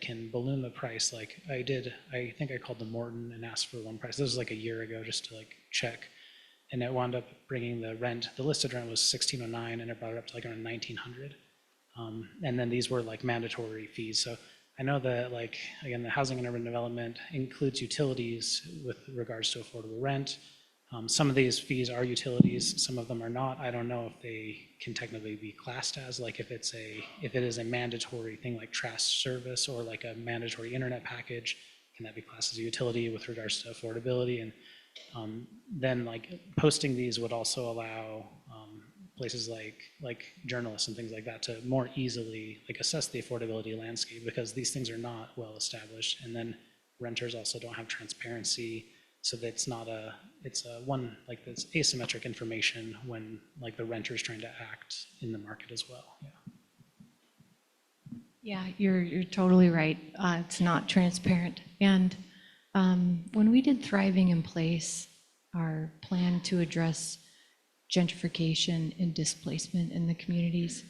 can balloon the price. Like I think I called the Morton and asked for one price. This was like a year ago just to like check. And it wound up bringing the listed rent was $1,609 and it brought it up to like around $1,900. And then these were like mandatory fees. So I know that like, again, the housing and urban development includes utilities with regards to affordable rent. Some of these fees are utilities, some of them are not. I don't know if they can technically be classed as, like if it is a mandatory thing like trash service or like a mandatory internet package, can that be classed as a utility with regards to affordability? And then like posting these would also allow places like journalists and things like that to more easily like assess the affordability landscape, because these things are not well established. And then renters also don't have transparency. So that's it's asymmetric information when like the renter's trying to act in the market as well. Yeah, you're totally right. It's not transparent. And when we did Thriving in Place, our plan to address gentrification and displacement in the communities,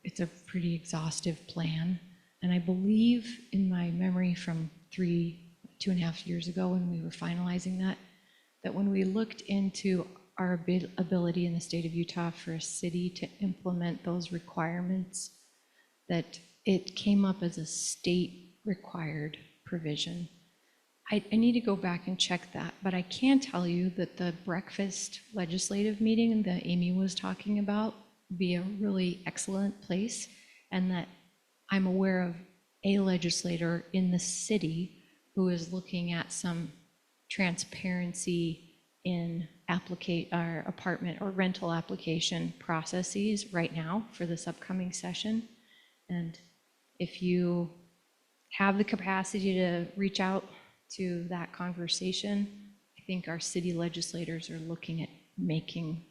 it's a pretty exhaustive plan. And I believe in my memory from 2.5 years ago when we were finalizing that when we looked into our ability in the state of Utah for a city to implement those requirements, that it came up as a state required provision. I need to go back and check that, but I can tell you that the breakfast legislative meeting that Amy was talking about would be a really excellent place, and that I'm aware of a legislator in the city who is looking at some transparency in our apartment or rental application processes right now for this upcoming session. And if you have the capacity to reach out to that conversation, I think our city legislators are looking at making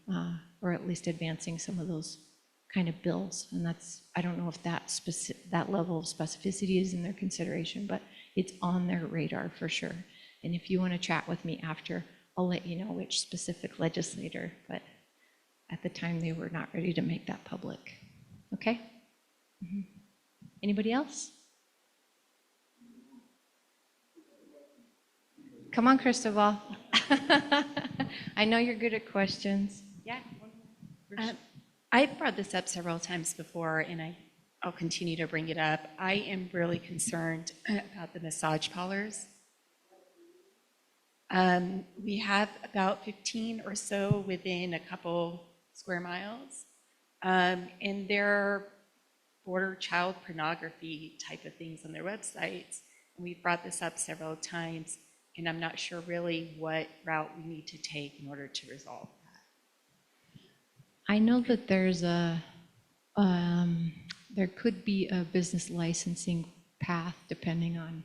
or at least advancing some of those kind of bills. And I don't know if that level of specificity is in their consideration, but it's on their radar for sure. And if you want to chat with me after, I'll let you know which specific legislator, but at the time they were not ready to make that public. Okay? Mm-hmm. Anybody else? Come on, Cristobal. I know you're good at questions. Yeah. I've brought this up several times before, and I'll continue to bring it up. I am really concerned about the massage parlors. We have about 15 or so within a couple square miles, and they're border child pornography type of things on their websites. And we've brought this up several times, and I'm not sure really what route we need to take in order to resolve that. I know that there's there could be a business licensing path depending on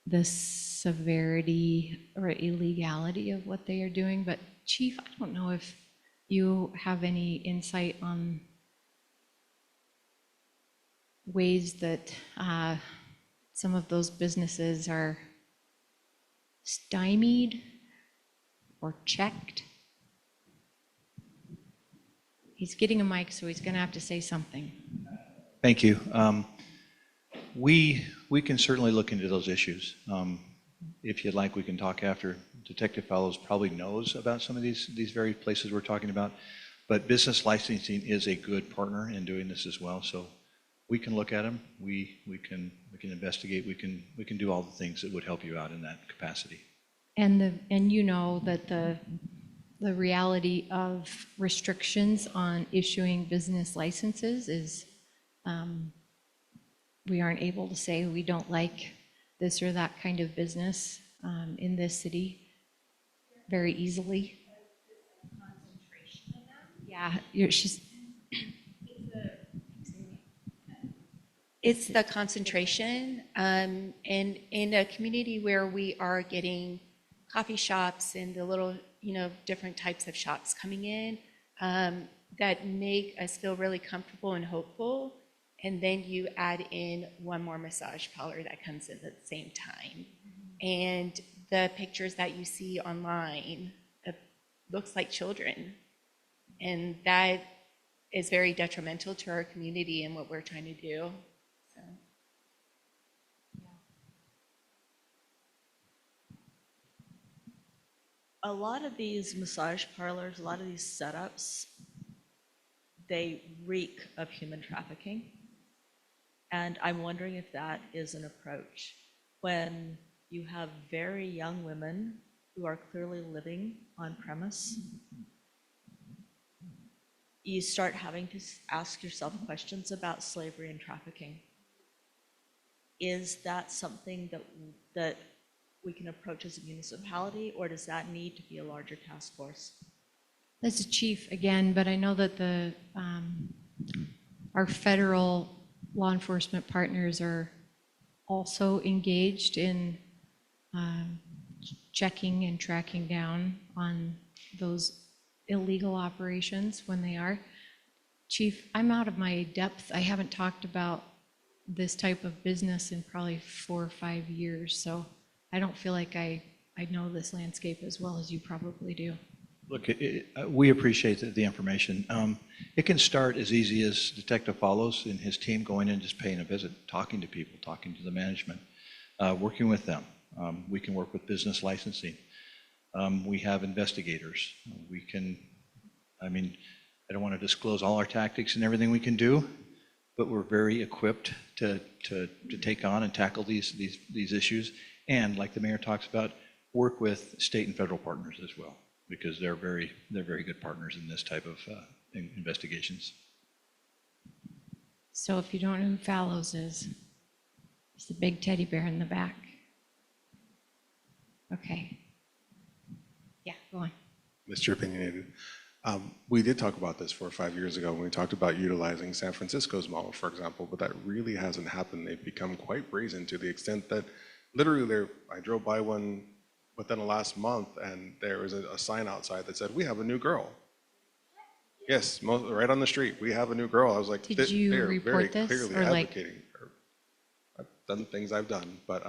the severity or illegality of what they are doing. But Chief, I don't know if you have any insight on ways that some of those businesses are stymied or checked. He's getting a mic, so he's going to have to say something. Thank you. We can certainly look into those issues. If you'd like, we can talk after. Detective Fallows probably knows about some of these very places we're talking about, but business licensing is a good partner in doing this as well. So we can look at them. We can investigate. We can do all the things that would help you out in that capacity. And you know that the reality of restrictions on issuing business licenses is we aren't able to say we don't like this or that kind of business in this city very easily. Yeah, she's. It's the concentration, and in a community where we are getting coffee shops and the little, different types of shops coming in that make us feel really comfortable and hopeful, and then you add in one more massage parlor that comes in at the same time. And the pictures that you see online, it looks like children, and that is very detrimental to our community and what we're trying to do. So. A lot of these massage parlors, a lot of these setups, they reek of human trafficking. And I'm wondering if that is an approach. When you have very young women who are clearly living on premise, you start having to ask yourself questions about slavery and trafficking. Is that something that we can approach as a municipality, or does that need to be a larger task force? That's the chief again, but I know that our federal law enforcement partners are also engaged in checking and tracking down on those illegal operations when they are. Chief, I'm out of my depth. I haven't talked about this type of business in probably 4 or 5 years, so I don't feel like I know this landscape as well as you probably do. Look, we appreciate the information. It can start as easy as Detective Follows and his team going in, just paying a visit, talking to people, talking to the management, working with them. We can work with business licensing. We have investigators. I don't want to disclose all our tactics and everything we can do, but we're very equipped to take on and tackle these issues. And like the mayor talks about, work with state and federal partners as well, because they're very good partners in this type of investigations. So if you don't know who Fallows is, it's the big teddy bear in the back. Okay. Yeah, go on. Mr. Opinionated. We did talk about this 4 or 5 years ago when we talked about utilizing San Francisco's model, for example, but that really hasn't happened. They've become quite brazen to the extent that literally I drove by one within the last month and there was a sign outside that said, "We have a new girl." Yes, right on the street, "We have a new girl." I was like, Did you they're report very this, clearly or advocating. I've done things I've done, but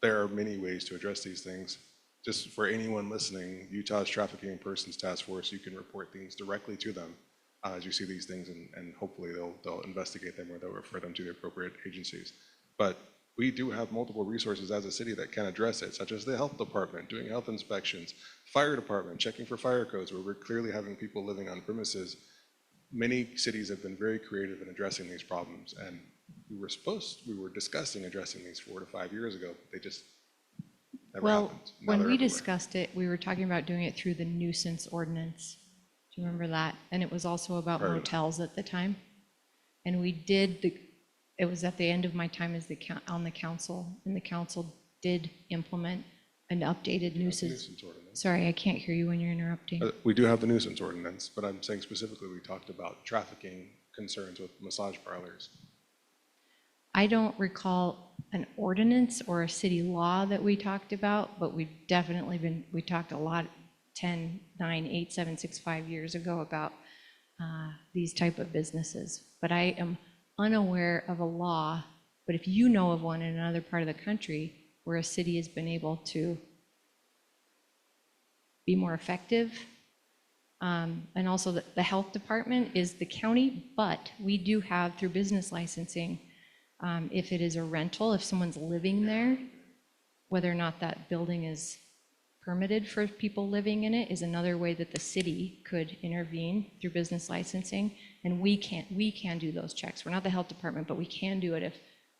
there are many ways to address these things. Just for anyone listening, Utah's Trafficking in Persons Task Force, you can report things directly to them as you see these things, and hopefully they'll investigate them or they'll refer them to the appropriate agencies. But we do have multiple resources as a city that can address it, such as the health department, doing health inspections, fire department, checking for fire codes, where we're clearly having people living on premises. Many cities have been very creative in addressing these problems, and we were discussing addressing these 4 to 5 years ago, but they just never happened. Now when they're we everywhere. discussed it, we were talking about doing it through the nuisance ordinance. Do you remember that? And it was also about Right. motels at the time. And it was at the end of my time on the council, and the council did implement an updated nuisance. Ordinance. Sorry, I can't hear you when you're interrupting. We do have the nuisance ordinance, but I'm saying specifically we talked about trafficking concerns with massage parlors. I don't recall an ordinance or a city law that we talked about, but we talked a lot 10, 9, 8, 7, 6, 5 years ago about these type of businesses. But I am unaware of a law, but if you know of one in another part of the country where a city has been able to be more effective And also the health department is the county, but we do have through business licensing, if it is a rental, if someone's living there, whether or not that building is permitted for people living in it is another way that the city could intervene through business licensing. And we can do those checks. We're not the health department, but we can do it if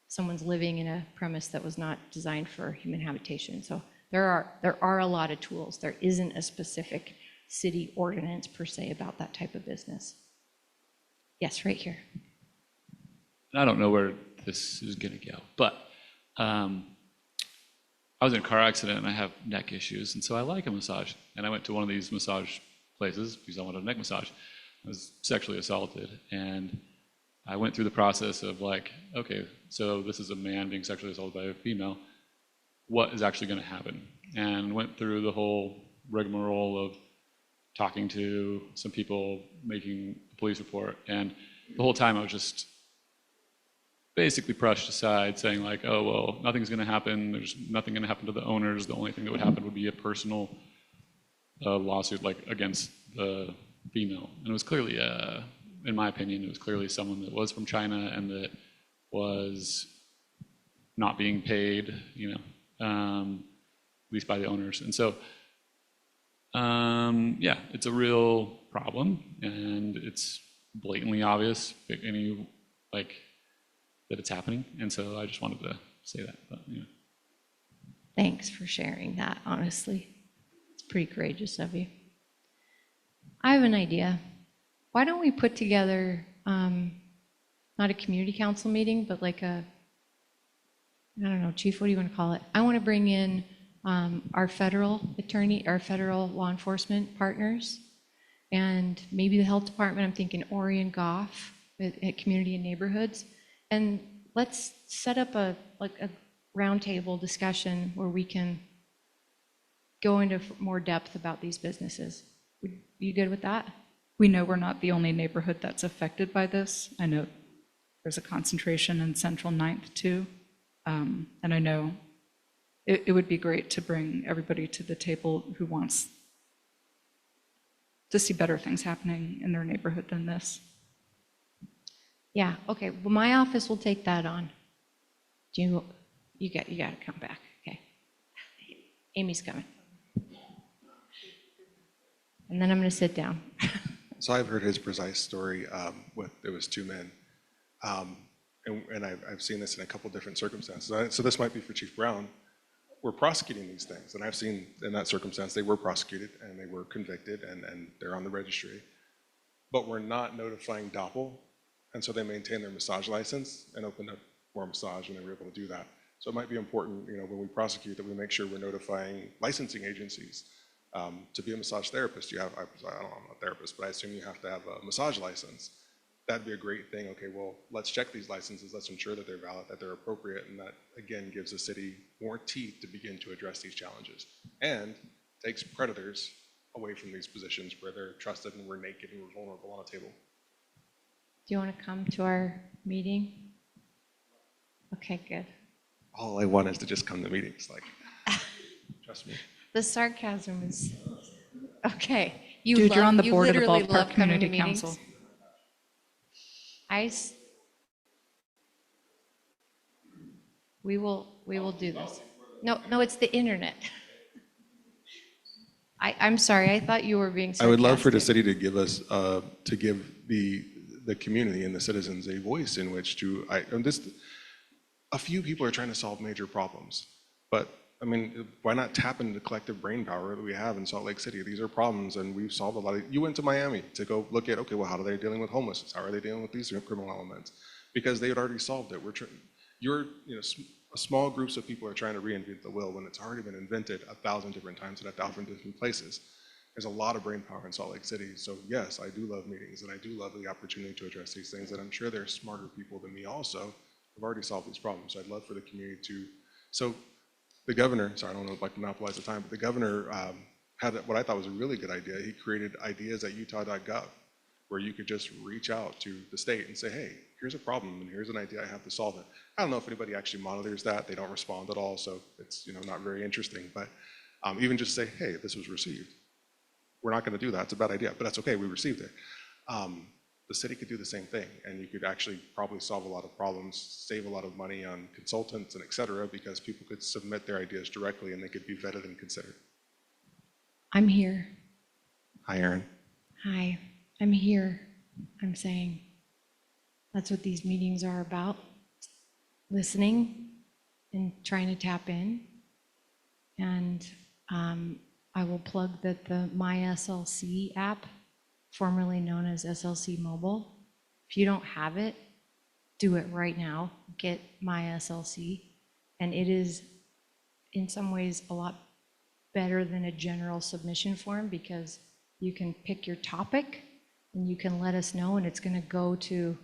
someone's living in a premise that was not designed for human habitation. So there are a lot of tools. There isn't a specific city ordinance per se about that type of business. Yes, right here. I don't know where this is going to go, but I was in a car accident and I have neck issues, and so I like a massage. And I went to one of these massage places because I wanted a neck massage. I was sexually assaulted, and I went through the process of like, okay, so this is a man being sexually assaulted by a female. What is actually going to happen? And went through the whole rigmarole of talking to some people, making a police report, and the whole time I was just basically brushed aside, saying like, oh, well, nothing's going to happen. There's nothing going to happen to the owners. The only thing that would happen would be a personal lawsuit, like against the female. And it was clearly, in my opinion, it was clearly someone that was from China and that was not being paid, at least by the owners. And so, yeah, it's a real problem, and it's blatantly obvious, that it's happening. And so I just wanted to say that. But, Thanks for sharing that, honestly. It's pretty courageous of you. I have an idea. Why don't we put together, not a community council meeting, but like I don't know, Chief, what do you want to call it? I want to bring in our federal attorney, our federal law enforcement partners, and maybe the health department. I'm thinking Ori and Goff at Community and Neighborhoods. And let's set up a roundtable discussion where we can go into more depth about these businesses. Would you good with that? We know we're not the only neighborhood that's affected by this. I know there's a concentration in Central 9th too. And I know it would be great to bring everybody to the table who wants to see better things happening in their neighborhood than this. Yeah, okay, well, my office will take that on. You got to come back, okay. Amy's coming. And then I'm going to sit down. So I've heard his precise story it was two men. And I've seen this in a couple different circumstances. So this might be for Chief Brown. We're prosecuting these things. And I've seen in that circumstance, they were prosecuted and they were convicted and they're on the registry. But we're not notifying Doppel. And so they maintain their massage license and opened up for a massage, and they were able to do that. So it might be important, when we prosecute, that we make sure we're notifying licensing agencies. To be a massage therapist, I'm not a therapist, but I assume you have to have a massage license. That'd be a great thing. Okay, well, let's check these licenses. Let's ensure that they're valid, that they're appropriate, and that, again, gives the city more teeth to begin to address these challenges. And takes predators away from these positions where they're trusted and we're naked and we're vulnerable on a table. Do you want to come to our meeting? Okay, good. All I want is to just come to meetings, trust me. The sarcasm is, okay. Dude, you're on the board of the literally love Ballpark coming to Community Council. We will do this. No, it's the internet. I'm sorry, I thought you were being sarcastic. I would love for the city to give us, to give the community and the citizens a voice in which to, a few people are trying to solve major problems, but I mean, why not tap into the collective brain power that we have in Salt Lake City? These are problems, and we've solved a lot of. You went to Miami to go look at, okay, well, how are they dealing with homelessness? How are they dealing with these criminal elements? Because they had already solved it. Small groups of people are trying to reinvent the wheel when it's already been invented 1,000 different times at 1,000 different places. There's a lot of brain power in Salt Lake City. So yes, I do love meetings, and I do love the opportunity to address these things. And I'm sure there are smarter people than me also who've already solved these problems. So I'd love for the community to. So the governor, sorry, I don't know if I can monopolize the time, but the governor had what I thought was a really good idea. He created ideas at utah.gov where you could just reach out to the state and say, hey, here's a problem and here's an idea I have to solve it. I don't know if anybody actually monitors that. They don't respond at all, so it's not very interesting. But even just say, hey, this was received. we're not going to do that. It's a bad idea, but that's okay. We received it. The city could do the same thing, and you could actually probably solve a lot of problems, save a lot of money on consultants and et cetera, because people could submit their ideas directly and they could be vetted and considered. I'm here. Hi, Aaron. Hi, I'm here. I'm saying that's what these meetings are about. Listening and trying to tap in. And I will plug that the MySLC app, formerly known as SLC Mobile, if you don't have it, do it right now. Get MySLC. And it is in some ways a lot better than a general submission form, because you can pick your topic and you can let us know, and it's going to go to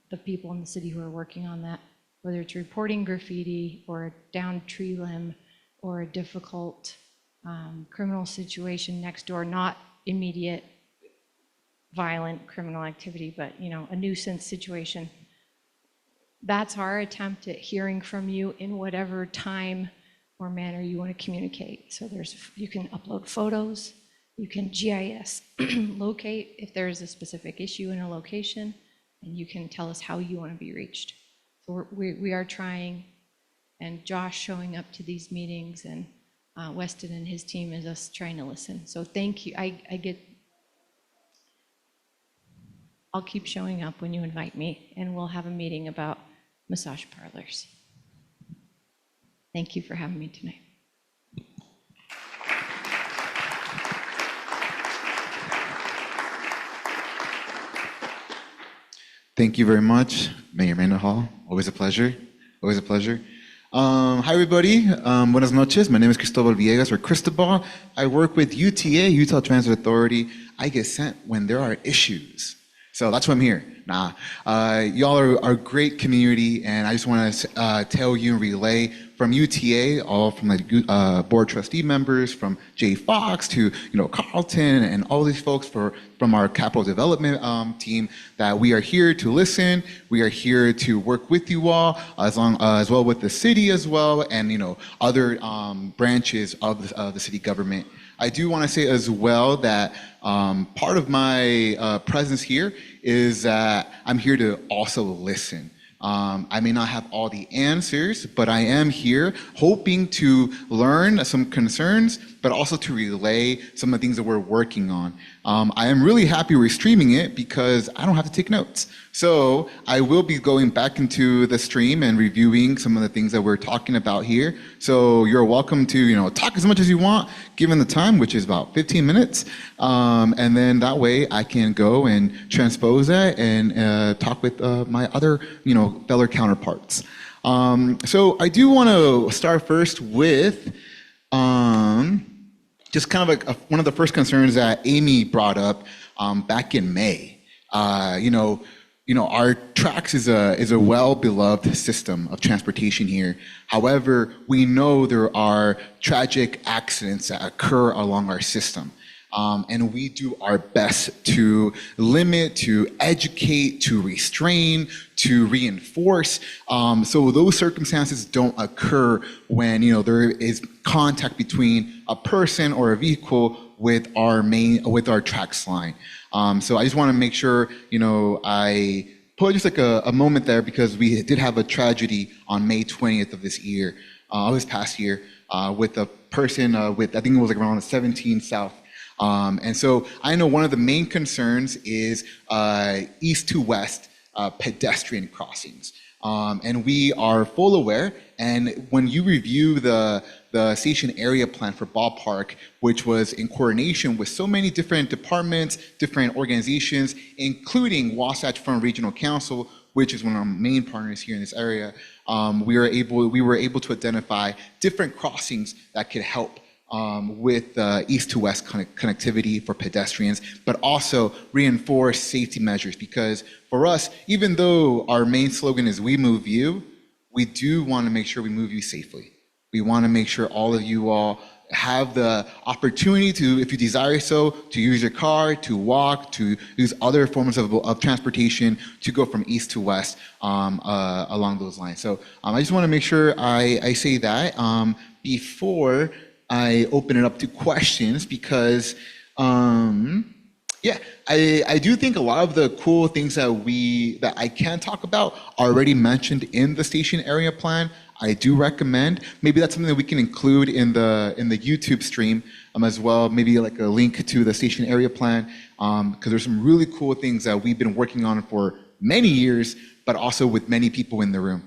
the people in the city who are working on that, whether it's reporting graffiti or a downed tree limb or a difficult criminal situation next door, not immediate violent criminal activity, but a nuisance situation. That's our attempt at hearing from you in whatever time or manner you want to communicate. So you can upload photos, you can GIS locate if there's a specific issue in a location, and you can tell us how you want to be reached. So we are trying, and Josh showing up to these meetings, and Weston and his team is us trying to listen. So thank you. I'll keep showing up when you invite me, and we'll have a meeting about massage parlors. Thank you for having me tonight. Thank you very much, Mayor Mendenhall. Always a pleasure. Always a pleasure. Hi, everybody. Buenas noches. My name is Cristobal Villegas, or Cristobal. I work with UTA, Utah Transit Authority. I get sent when there are issues. So that's why I'm here. Y'all are a great community, and I just want to tell you and relay from UTA, all from the board trustee members, from Jay Fox to Carlton, and all these folks from our capital development team, that we are here to listen. We are here to work with you all, as well with the city as well, and other branches of the city government. I do want to say as well that part of my presence here is that I'm here to also listen. I may not have all the answers, but I am here hoping to learn some concerns, but also to relay some of the things that we're working on. I am really happy we're streaming it because I don't have to take notes. So I will be going back into the stream and reviewing some of the things that we're talking about here. So you're welcome to talk as much as you want, given the time, which is about 15 minutes. And then that way I can go and transpose that and talk with my other fellow counterparts. So I do want to start first with just kind of one of the first concerns that Amy brought up back in May. Our TRAX is a well-beloved system of transportation here. However, we know there are tragic accidents that occur along our system. And we do our best to limit, to educate, to restrain, to reinforce, so those circumstances don't occur when there is contact between a person or a vehicle with our TRAX line. So I just want to make sure I put just like a moment there, because we did have a tragedy on May 20th of this year, this past year, with a person with, I think it was like around 17 South. And so I know one of the main concerns is east to west pedestrian crossings. And we are full aware, and when you review the station area plan for Ballpark, which was in coordination with so many different departments, different organizations, including Wasatch Front Regional Council, which is one of our main partners here in this area, we were able to identify different crossings that could help with east to west connectivity for pedestrians, but also reinforce safety measures. Because for us, even though our main slogan is "We Move You," we do want to make sure we move you safely. We want to make sure all of you all have the opportunity to, if you desire so, to use your car, to walk, to use other forms of transportation, to go from east to west along those lines. So I just want to make sure I say that before I open it up to questions, because Yeah, I do think a lot of the cool things that I can talk about are already mentioned in the station area plan. I do recommend maybe that's something that we can include in the YouTube stream as well. Maybe like a link to the station area plan because there's some really cool things that we've been working on for many years, but also with many people in the room.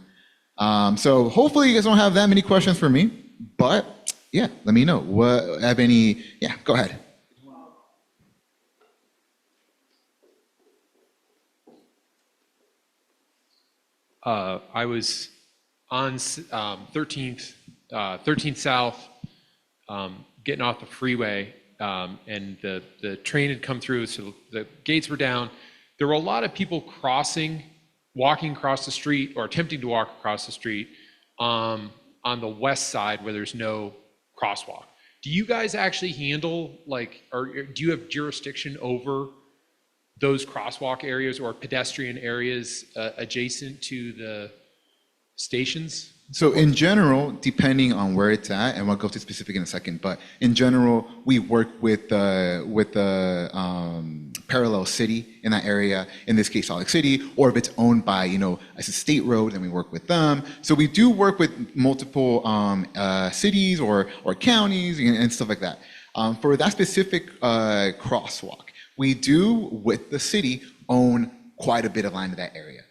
So hopefully you guys don't have that many questions for me, but yeah, let me know. What have any? Yeah, go ahead. I was on 13th South, getting off the freeway, and the train had come through, so the gates were down. There were a lot of people walking across the street or attempting to walk across the street on the west side where there's no crosswalk. Do you guys actually handle, or do you have jurisdiction over those crosswalk areas or pedestrian areas adjacent to the stations? So in general, depending on where it's at, and we'll go to specific in a second, but in general, we work with the parallel city in that area, in this case, Salt Lake City, or if it's owned by, as a state road, then we work with them. So we do work with multiple cities or counties and stuff like that. For that specific crosswalk, we do, with the city, own quite a bit of land in that area.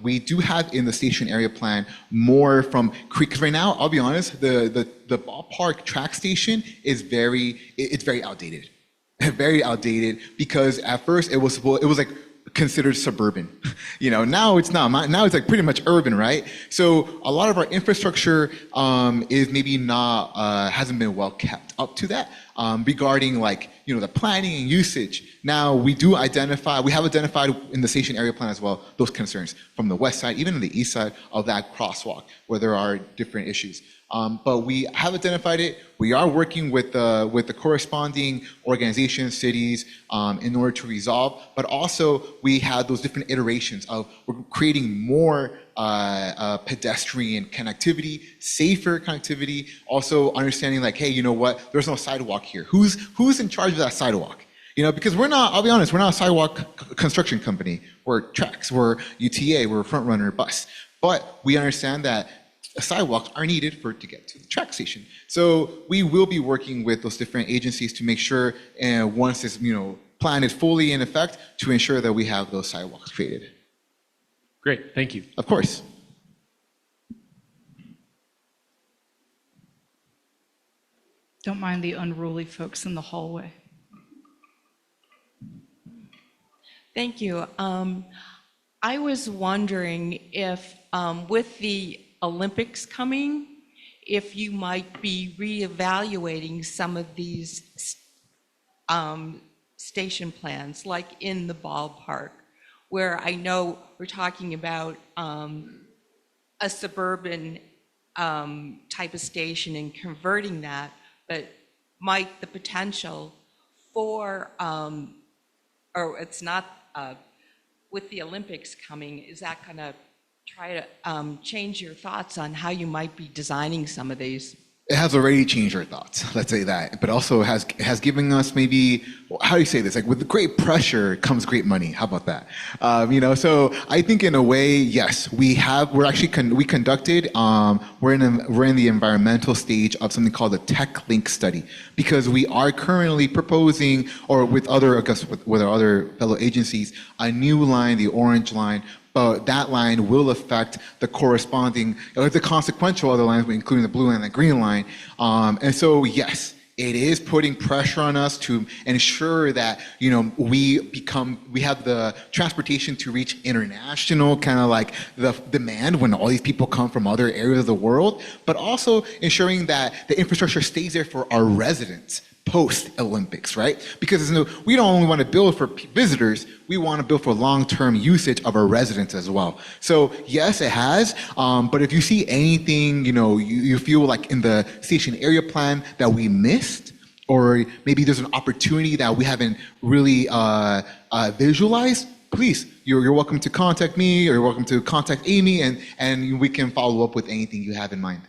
We do have in the station area plan more from Creek, because right now, I'll be honest, the ballpark track station is very outdated. Very outdated because at first it was like considered suburban. Now it's not. Now it's like pretty much urban, right? So a lot of our infrastructure is maybe not hasn't been well kept up to that regarding the planning and usage. Now we have identified in the station area plan as well those concerns from the west side, even on the east side of that crosswalk where there are different issues. But we have identified it. We are working with the corresponding organizations, cities, in order to resolve. But also, we have those different iterations of we're creating more pedestrian connectivity, safer connectivity. Also, understanding hey, you know what? There's no sidewalk here. Who's in charge of that sidewalk? Because we're not. I'll be honest. We're not a sidewalk construction company. We're TRAX. We're UTA. We're Front Runner Bus. But we understand that sidewalks are needed to get to the track station. So we will be working with those different agencies to make sure, once this plan is fully in effect, to ensure that we have those sidewalks created. Great, thank you. Of course. Don't mind the unruly folks in the hallway. Thank you. I was wondering if, with the Olympics coming, if you might be reevaluating some of these station plans, like in the ballpark, where I know we're talking about a suburban type of station and converting that, but might the potential for, or it's not, with the Olympics coming, is that going to try to change your thoughts on how you might be designing some of these? It has already changed our thoughts, let's say that, but also has given us maybe, how do you say this? With great pressure comes great money. How about that? So I think in a way, yes, we conducted, we're in the environmental stage of something called the Tech Link study, because we are currently proposing, or with our other fellow agencies, a new line, the orange line. But that line will affect the corresponding, or the consequential other lines, including the blue line and the green line. And so, yes, it is putting pressure on us to ensure that, we have the transportation to reach international the demand when all these people come from other areas of the world, but also ensuring that the infrastructure stays there for our residents post-Olympics, right? Because we don't only want to build for visitors, we want to build for long-term usage of our residents as well. So yes, it has, but if you see anything, you feel like in the station area plan that we missed, or maybe there's an opportunity that we haven't really visualized, please, you're welcome to contact me, or you're welcome to contact Amy, and we can follow up with anything you have in mind.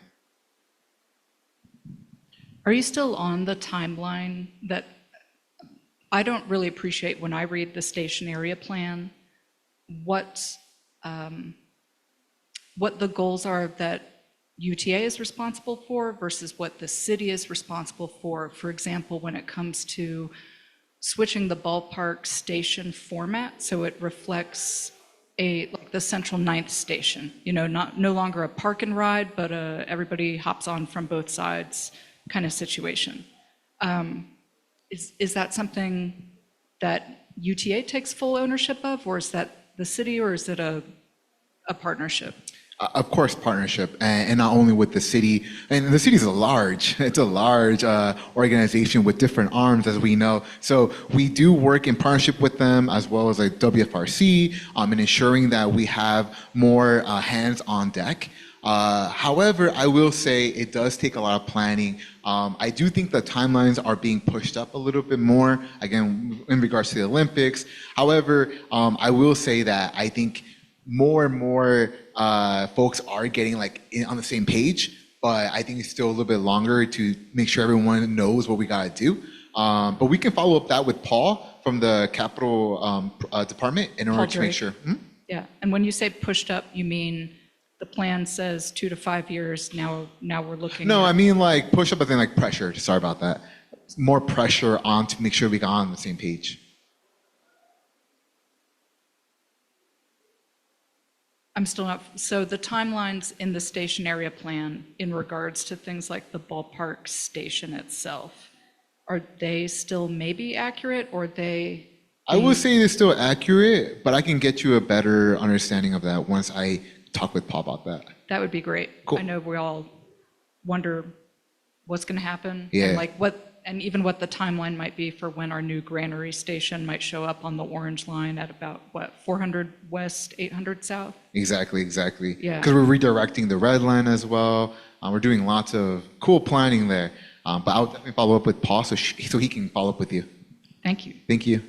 Are you still on the timeline that I don't really appreciate when I read the station area plan, what the goals are that UTA is responsible for versus what the city is responsible for. For example, when it comes to switching the ballpark station format so it reflects like the central ninth station, no longer a park and ride, but everybody hops on from both sides kind of situation. Is that something that UTA takes full ownership of, or is that the city, or is it a partnership? Of course, partnership, and not only with the city. And the city is it's a large organization with different arms, as we know. So we do work in partnership with them, as well as like WFRC, in ensuring that we have more hands on deck. However, I will say it does take a lot of planning. I do think the timelines are being pushed up a little bit more, again, in regards to the Olympics. However, I will say that I think more and more folks are getting on the same page, but I think it's still a little bit longer to make sure everyone knows what we gotta do. But we can follow up that with Paul from the Capital Department in order to make sure. Yeah, and when you say pushed up, you mean the plan says 2 to 5 years. Now we're looking. No, I mean like push up, but then like pressure. Sorry about that. More pressure on to make sure we got on the same page. I'm still not, so the timelines in the station area plan in regards to things like the ballpark station itself, are they still maybe accurate, or they? I would say they're still accurate, but I can get you a better understanding of that once I talk with Paul about that. That would be great. Cool. I know we all wonder what's going to happen. Yeah. And even what the timeline might be for when our new granary station might show up on the orange line at about 400 west, 800 south. Exactly. Yeah. Because we're redirecting the red line as well. We're doing lots of cool planning there. But I'll definitely follow up with Paul so he can follow up with you. Thank you. Thank you.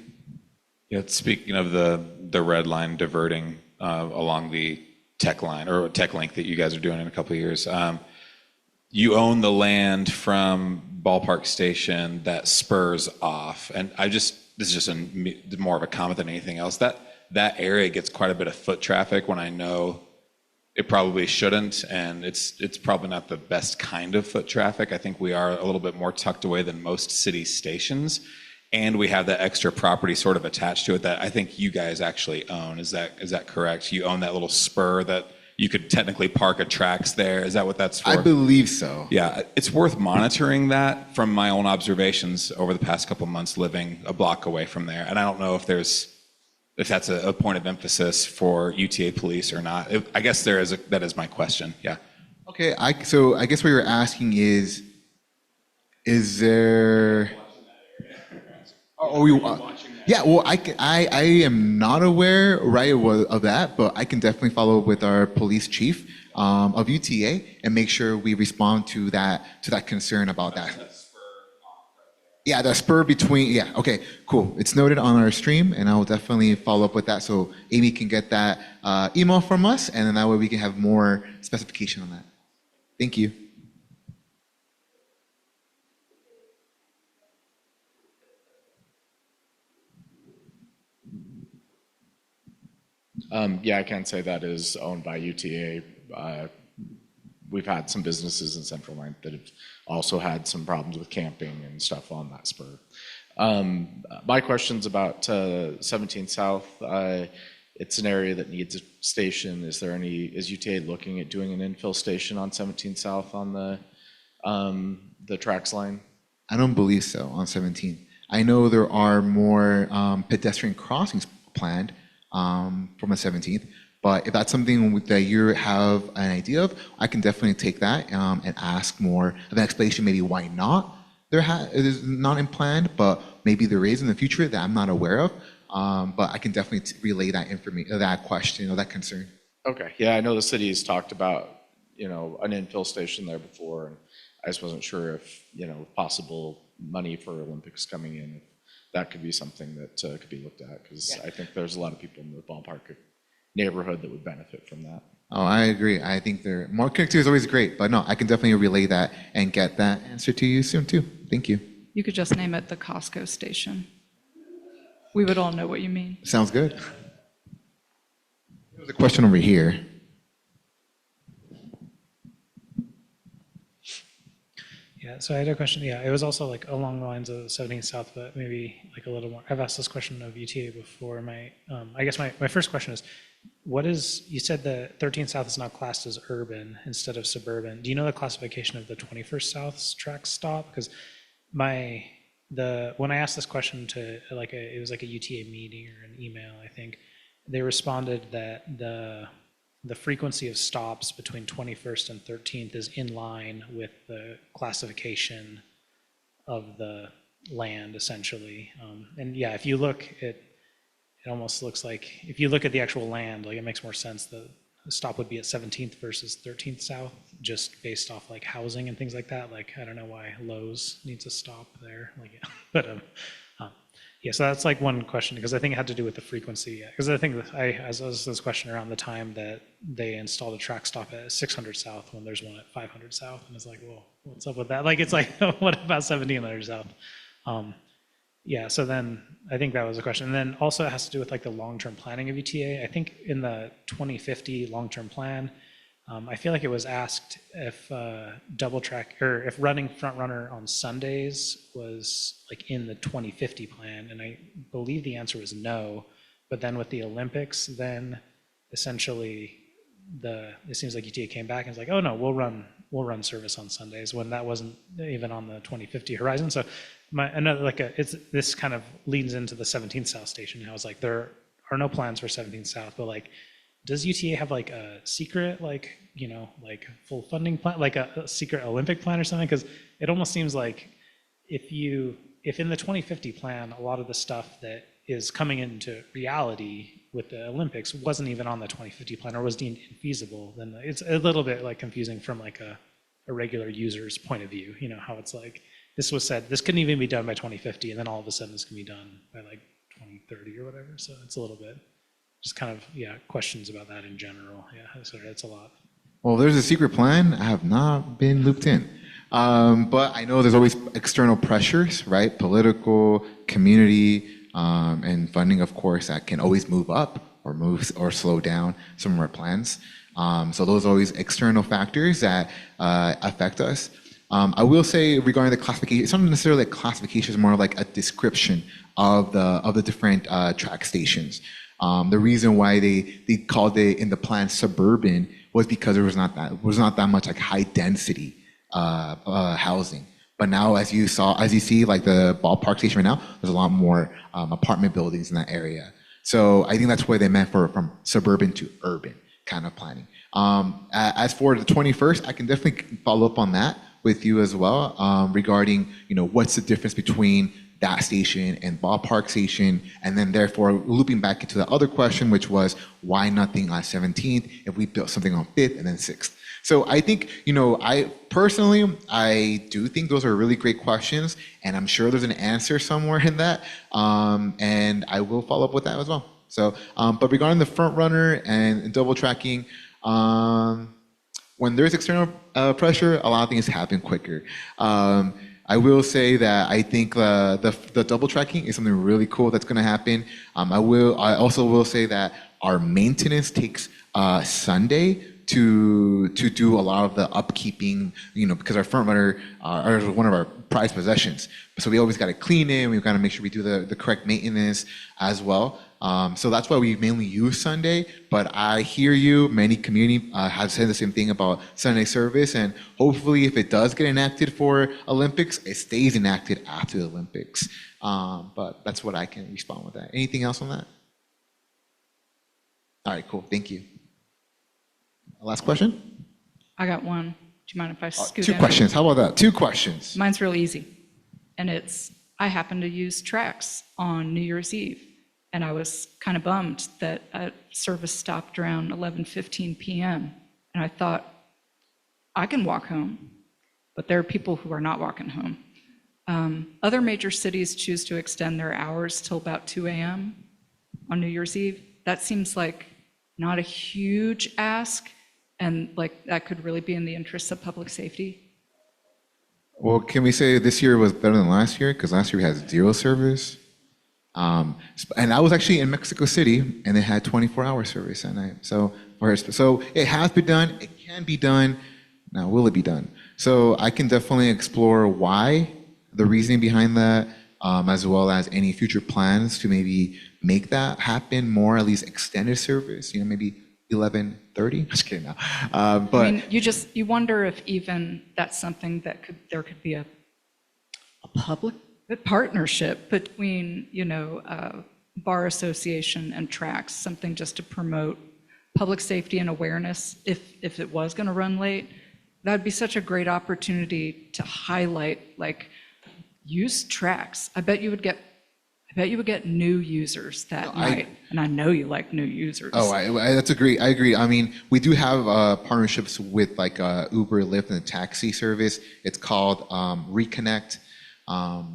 Yeah, speaking of the red line diverting along the tech line or tech link that you guys are doing in a couple of years, you own the land from Ballpark Station that spurs off, and this is just more of a comment than anything else. That area gets quite a bit of foot traffic when I know it probably shouldn't, and it's probably not the best kind of foot traffic. I think we are a little bit more tucked away than most city stations, and we have that extra property sort of attached to it that I think you guys actually own. Is that correct? You own that little spur that you could technically park a TRAX there. Is that what that's for? I believe so. Yeah, it's worth monitoring that from my own observations over the past couple months living a block away from there. And I don't know if that's a point of emphasis for UTA police or not. I guess that is my question. Yeah. Okay, so I guess what you're asking is there? Yeah, well, I am not aware, right, of that, but I can definitely follow up with our police chief of UTA and make sure we respond to that concern about that. Yeah, the spur between. Yeah, okay, cool. It's noted on our stream, and I will definitely follow up with that so Amy can get that email from us, and then that way we can have more specification on that. Thank you. Yeah, I can say that is owned by UTA. We've had some businesses in Central Ninth that have also had some problems with camping and stuff on that spur. My question's about 17 South. It's an area that needs a station. Is UTA looking at doing an infill station on 17 South on the TRAX line? I don't believe so on 17. I know there are more pedestrian crossings planned from the 17th. But if that's something that you have an idea of, I can definitely take that and ask more of an explanation, maybe why not it is not in planned, but maybe there is in the future that I'm not aware of. But I can definitely relay that information, that question, or that concern. Okay. Yeah, I know the city has talked about an infill station there before, and I just wasn't sure if possible money for Olympics coming in, if that could be something that could be looked at, because I think there's a lot of people in the ballpark neighborhood that would benefit from that. Oh, I agree. I think more connectivity is always great, but no, I can definitely relay that and get that answer to you soon too. Thank you. You could just name it the Costco station. We would all know what you mean. Sounds good. There's a question over here. Yeah, so I had a question. Yeah, it was also like along the lines of 17th South, but maybe like a little more. I've asked this question of UTA before. I guess my first question is, you said the 13th South is now classed as urban instead of suburban. Do you know the classification of the 21st South's track stop? Because when I asked this question to it was like a UTA meeting or an email, I think, they responded that the frequency of stops between 21st and 13th is in line with the classification of the land, essentially. And yeah, if you look at, it almost looks like, if you look at the actual land, like it makes more sense that the stop would be at 17th versus 13th South, just based off like housing and things like that. Like, I don't know why Lowe's needs a stop there, but yeah, so that's like one question, because I think it had to do with the frequency. Because I think I asked this question around the time that they installed a track stop at 600 South when there's one at 500 South, and it's like, well, what's up with that? Like, it's like, what about 1700 South? Yeah, so then I think that was a question. And then also it has to do with like the long-term planning of UTA. I think in the 2050 long-term plan, I feel like it was asked if double track or if running front runner on Sundays was like in the 2050 plan, and I believe the answer was no. But then with the Olympics, then essentially it seems like UTA came back and was like, oh no, we'll run service on Sundays, when that wasn't even on the 2050 horizon. So this kind of leads into the 17th South station. I was like, there are no plans for 17th South, but like, does UTA have like a secret, like full funding plan, like a secret Olympic plan or something? Because it almost seems like if in the 2050 plan, a lot of the stuff that is coming into reality with the Olympics wasn't even on the 2050 plan or was deemed infeasible, then it's a little bit like confusing from like a regular user's point of view. You know, how it's like, this was said, this couldn't even be done by 2050, and then all of a sudden this can be done by like 2030 or whatever. So it's a little bit, just kind of, questions about that in general. Yeah, so it's a lot. Well, there's a secret plan. I have not been looped in. But I know there's always external pressures, right? Political, community, and funding, of course, that can always move up or slow down some of our plans. So those are always external factors that affect us. I will say regarding the classification, it's not necessarily a classification, it's more like a description of the different track stations. The reason why they called it in the plan suburban was because there was not that much like high density housing. But now, as you see, like the ballpark station right now, there's a lot more apartment buildings in that area. So I think that's why they meant from suburban to urban kind of planning. As for the 21st, I can definitely follow up on that with you as well, regarding what's the difference between that station and ballpark station, and then therefore looping back into the other question, which was why nothing on 17th if we built something on 5th and then 6th. So I think, I personally do think those are really great questions, and I'm sure there's an answer somewhere in that, and I will follow up with that as well. So, but regarding the front runner and double tracking, when there's external pressure, a lot of things happen quicker. I will say that I think the double tracking is something really cool that's going to happen. I also will say that our maintenance takes Sunday to do a lot of the upkeeping, because our front runner are one of our prized possessions. So we always got to clean it. We've got to make sure we do the correct maintenance as well. So that's why we mainly use Sunday, but I hear you. Many community have said the same thing about Sunday service, and hopefully if it does get enacted for Olympics, it stays enacted after the Olympics. But that's what I can respond with that. Anything else on that? All right, cool, thank you. Last question? I got one. Do you mind if I scoot 2 in? questions, how about that? 2 questions. Mine's real easy. And it's, I happen to use TRAX on New Year's Eve. And I was kind of bummed that service stopped around 11:15 p.m. And I thought, I can walk home, but there are people who are not walking home. Other major cities choose to extend their hours till about 2 a.m. on New Year's Eve. That seems like not a huge ask, and like that could really be in the interests of public safety. Well, can we say this year was better than last year? Because last year we had 0 service. And I was actually in Mexico City, and they had 24-hour service at night. So it has been done. It can be done. Now, will it be done? So I can definitely explore why, the reasoning behind that, as well as any future plans to maybe make that happen more, at least extended service, maybe 11:30. Just kidding now. But I mean, you wonder if even that's something that there could be a public partnership between, bar association and TRAX, something just to promote public safety and awareness if it was going to run late. That'd be such a great opportunity to highlight, like, use TRAX. I bet you would get new users that night, and I know you like new users. Oh, I agree. I mean, we do have partnerships with like Uber, Lyft, and the taxi service. It's called Reconnect.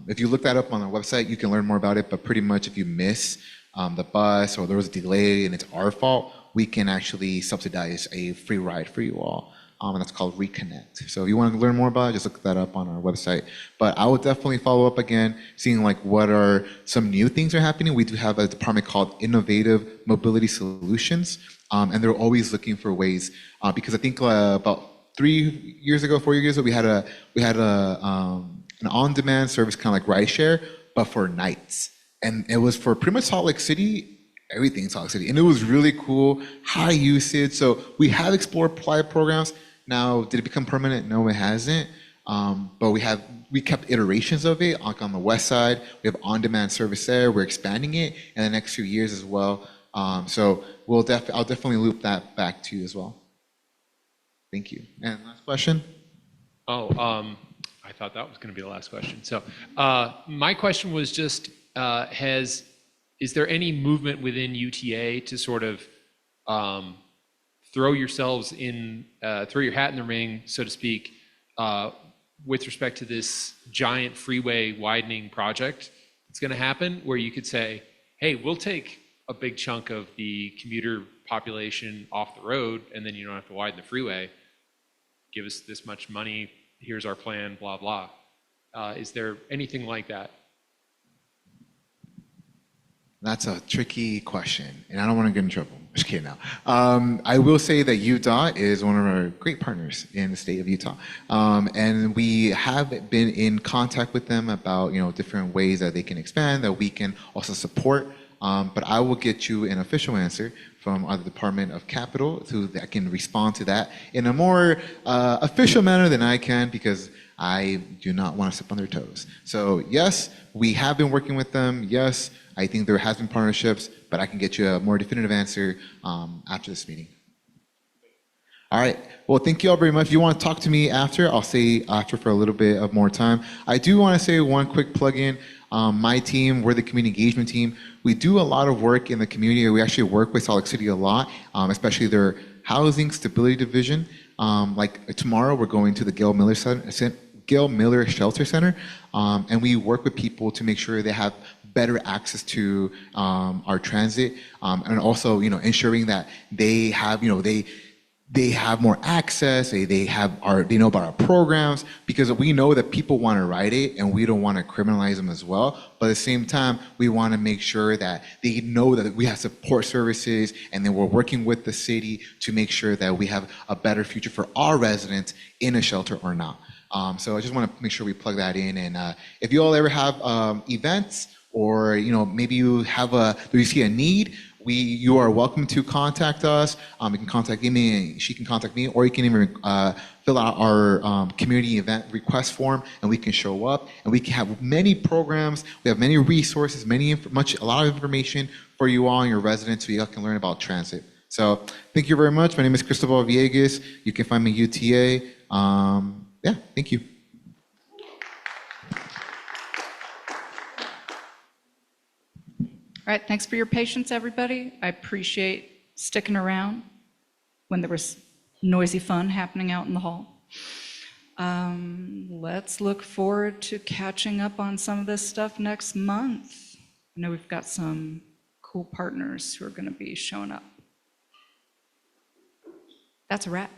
If you look that up on our website, you can learn more about it. But pretty much, if you miss the bus or there was a delay and it's our fault, we can actually subsidize a free ride for you all. And that's called Reconnect. So if you want to learn more about it, just look that up on our website. But I would definitely follow up again, seeing like what are some new things are happening. We do have a department called Innovative Mobility Solutions, and they're always looking for ways. Because I think about 4 years ago, we had an on-demand service, kind of like rideshare, but for nights, and it was for pretty much Salt Lake City. Everything in Salt Lake City, and it was really cool, high usage. So we have explored pilot programs. Now, did it become permanent? No, it hasn't. But we kept iterations of it. Like on the west side, we have on-demand service there. We're expanding it in the next few years as well. So I'll definitely loop that back to you as well. Thank you. And last question. I thought that was going to be the last question. So my question was just, is there any movement within UTA to sort of throw your hat in the ring, so to speak, with respect to this giant freeway widening project that's going to happen, where you could say, hey, we'll take a big chunk of the commuter population off the road, and then you don't have to widen the freeway. Give us this much money. Here's our plan, blah, blah. Is there anything like that? That's a tricky question, and I don't want to get in trouble. Just kidding now. I will say that UDOT is one of our great partners in the state of Utah, and we have been in contact with them about different ways that they can expand, that we can also support. But I will get you an official answer from the Department of Capital that can respond to that in a more official manner than I can, because I do not want to step on their toes. So yes, we have been working with them. Yes, I think there has been partnerships, but I can get you a more definitive answer after this meeting. All right. Well, thank you all very much. If you want to talk to me after, I'll say after for a little bit of more time. I do want to say one quick plug-in. My team, we're the community engagement team. We do a lot of work in the community. We actually work with Salt Lake City a lot, especially their housing stability division. Like tomorrow, we're going to the Gail Miller Shelter Center, and we work with people to make sure they have better access to our transit, and also ensuring that they have they have more access, they know about our programs, because we know that people want to ride it and we don't want to criminalize them as well. But at the same time, we want to make sure that they know that we have support services, and then we're working with the city to make sure that we have a better future for our residents in a shelter or not. So I just want to make sure we plug that in. And if you all ever have events, or maybe you see a need, you are welcome to contact us. You can contact me, she can contact me, or you can even fill out our community event request form, and we can show up. And we can have many programs. We have many resources, a lot of information for you all and your residents, so you all can learn about transit. So thank you very much. My name is Cristobal Villegas. You can find me UTA. Yeah, thank you. All right, thanks for your patience, everybody. I appreciate sticking around when there was noisy fun happening out in the hall. Let's look forward to catching up on some of this stuff next month. I know we've got some cool partners who are going to be showing up. That's a wrap.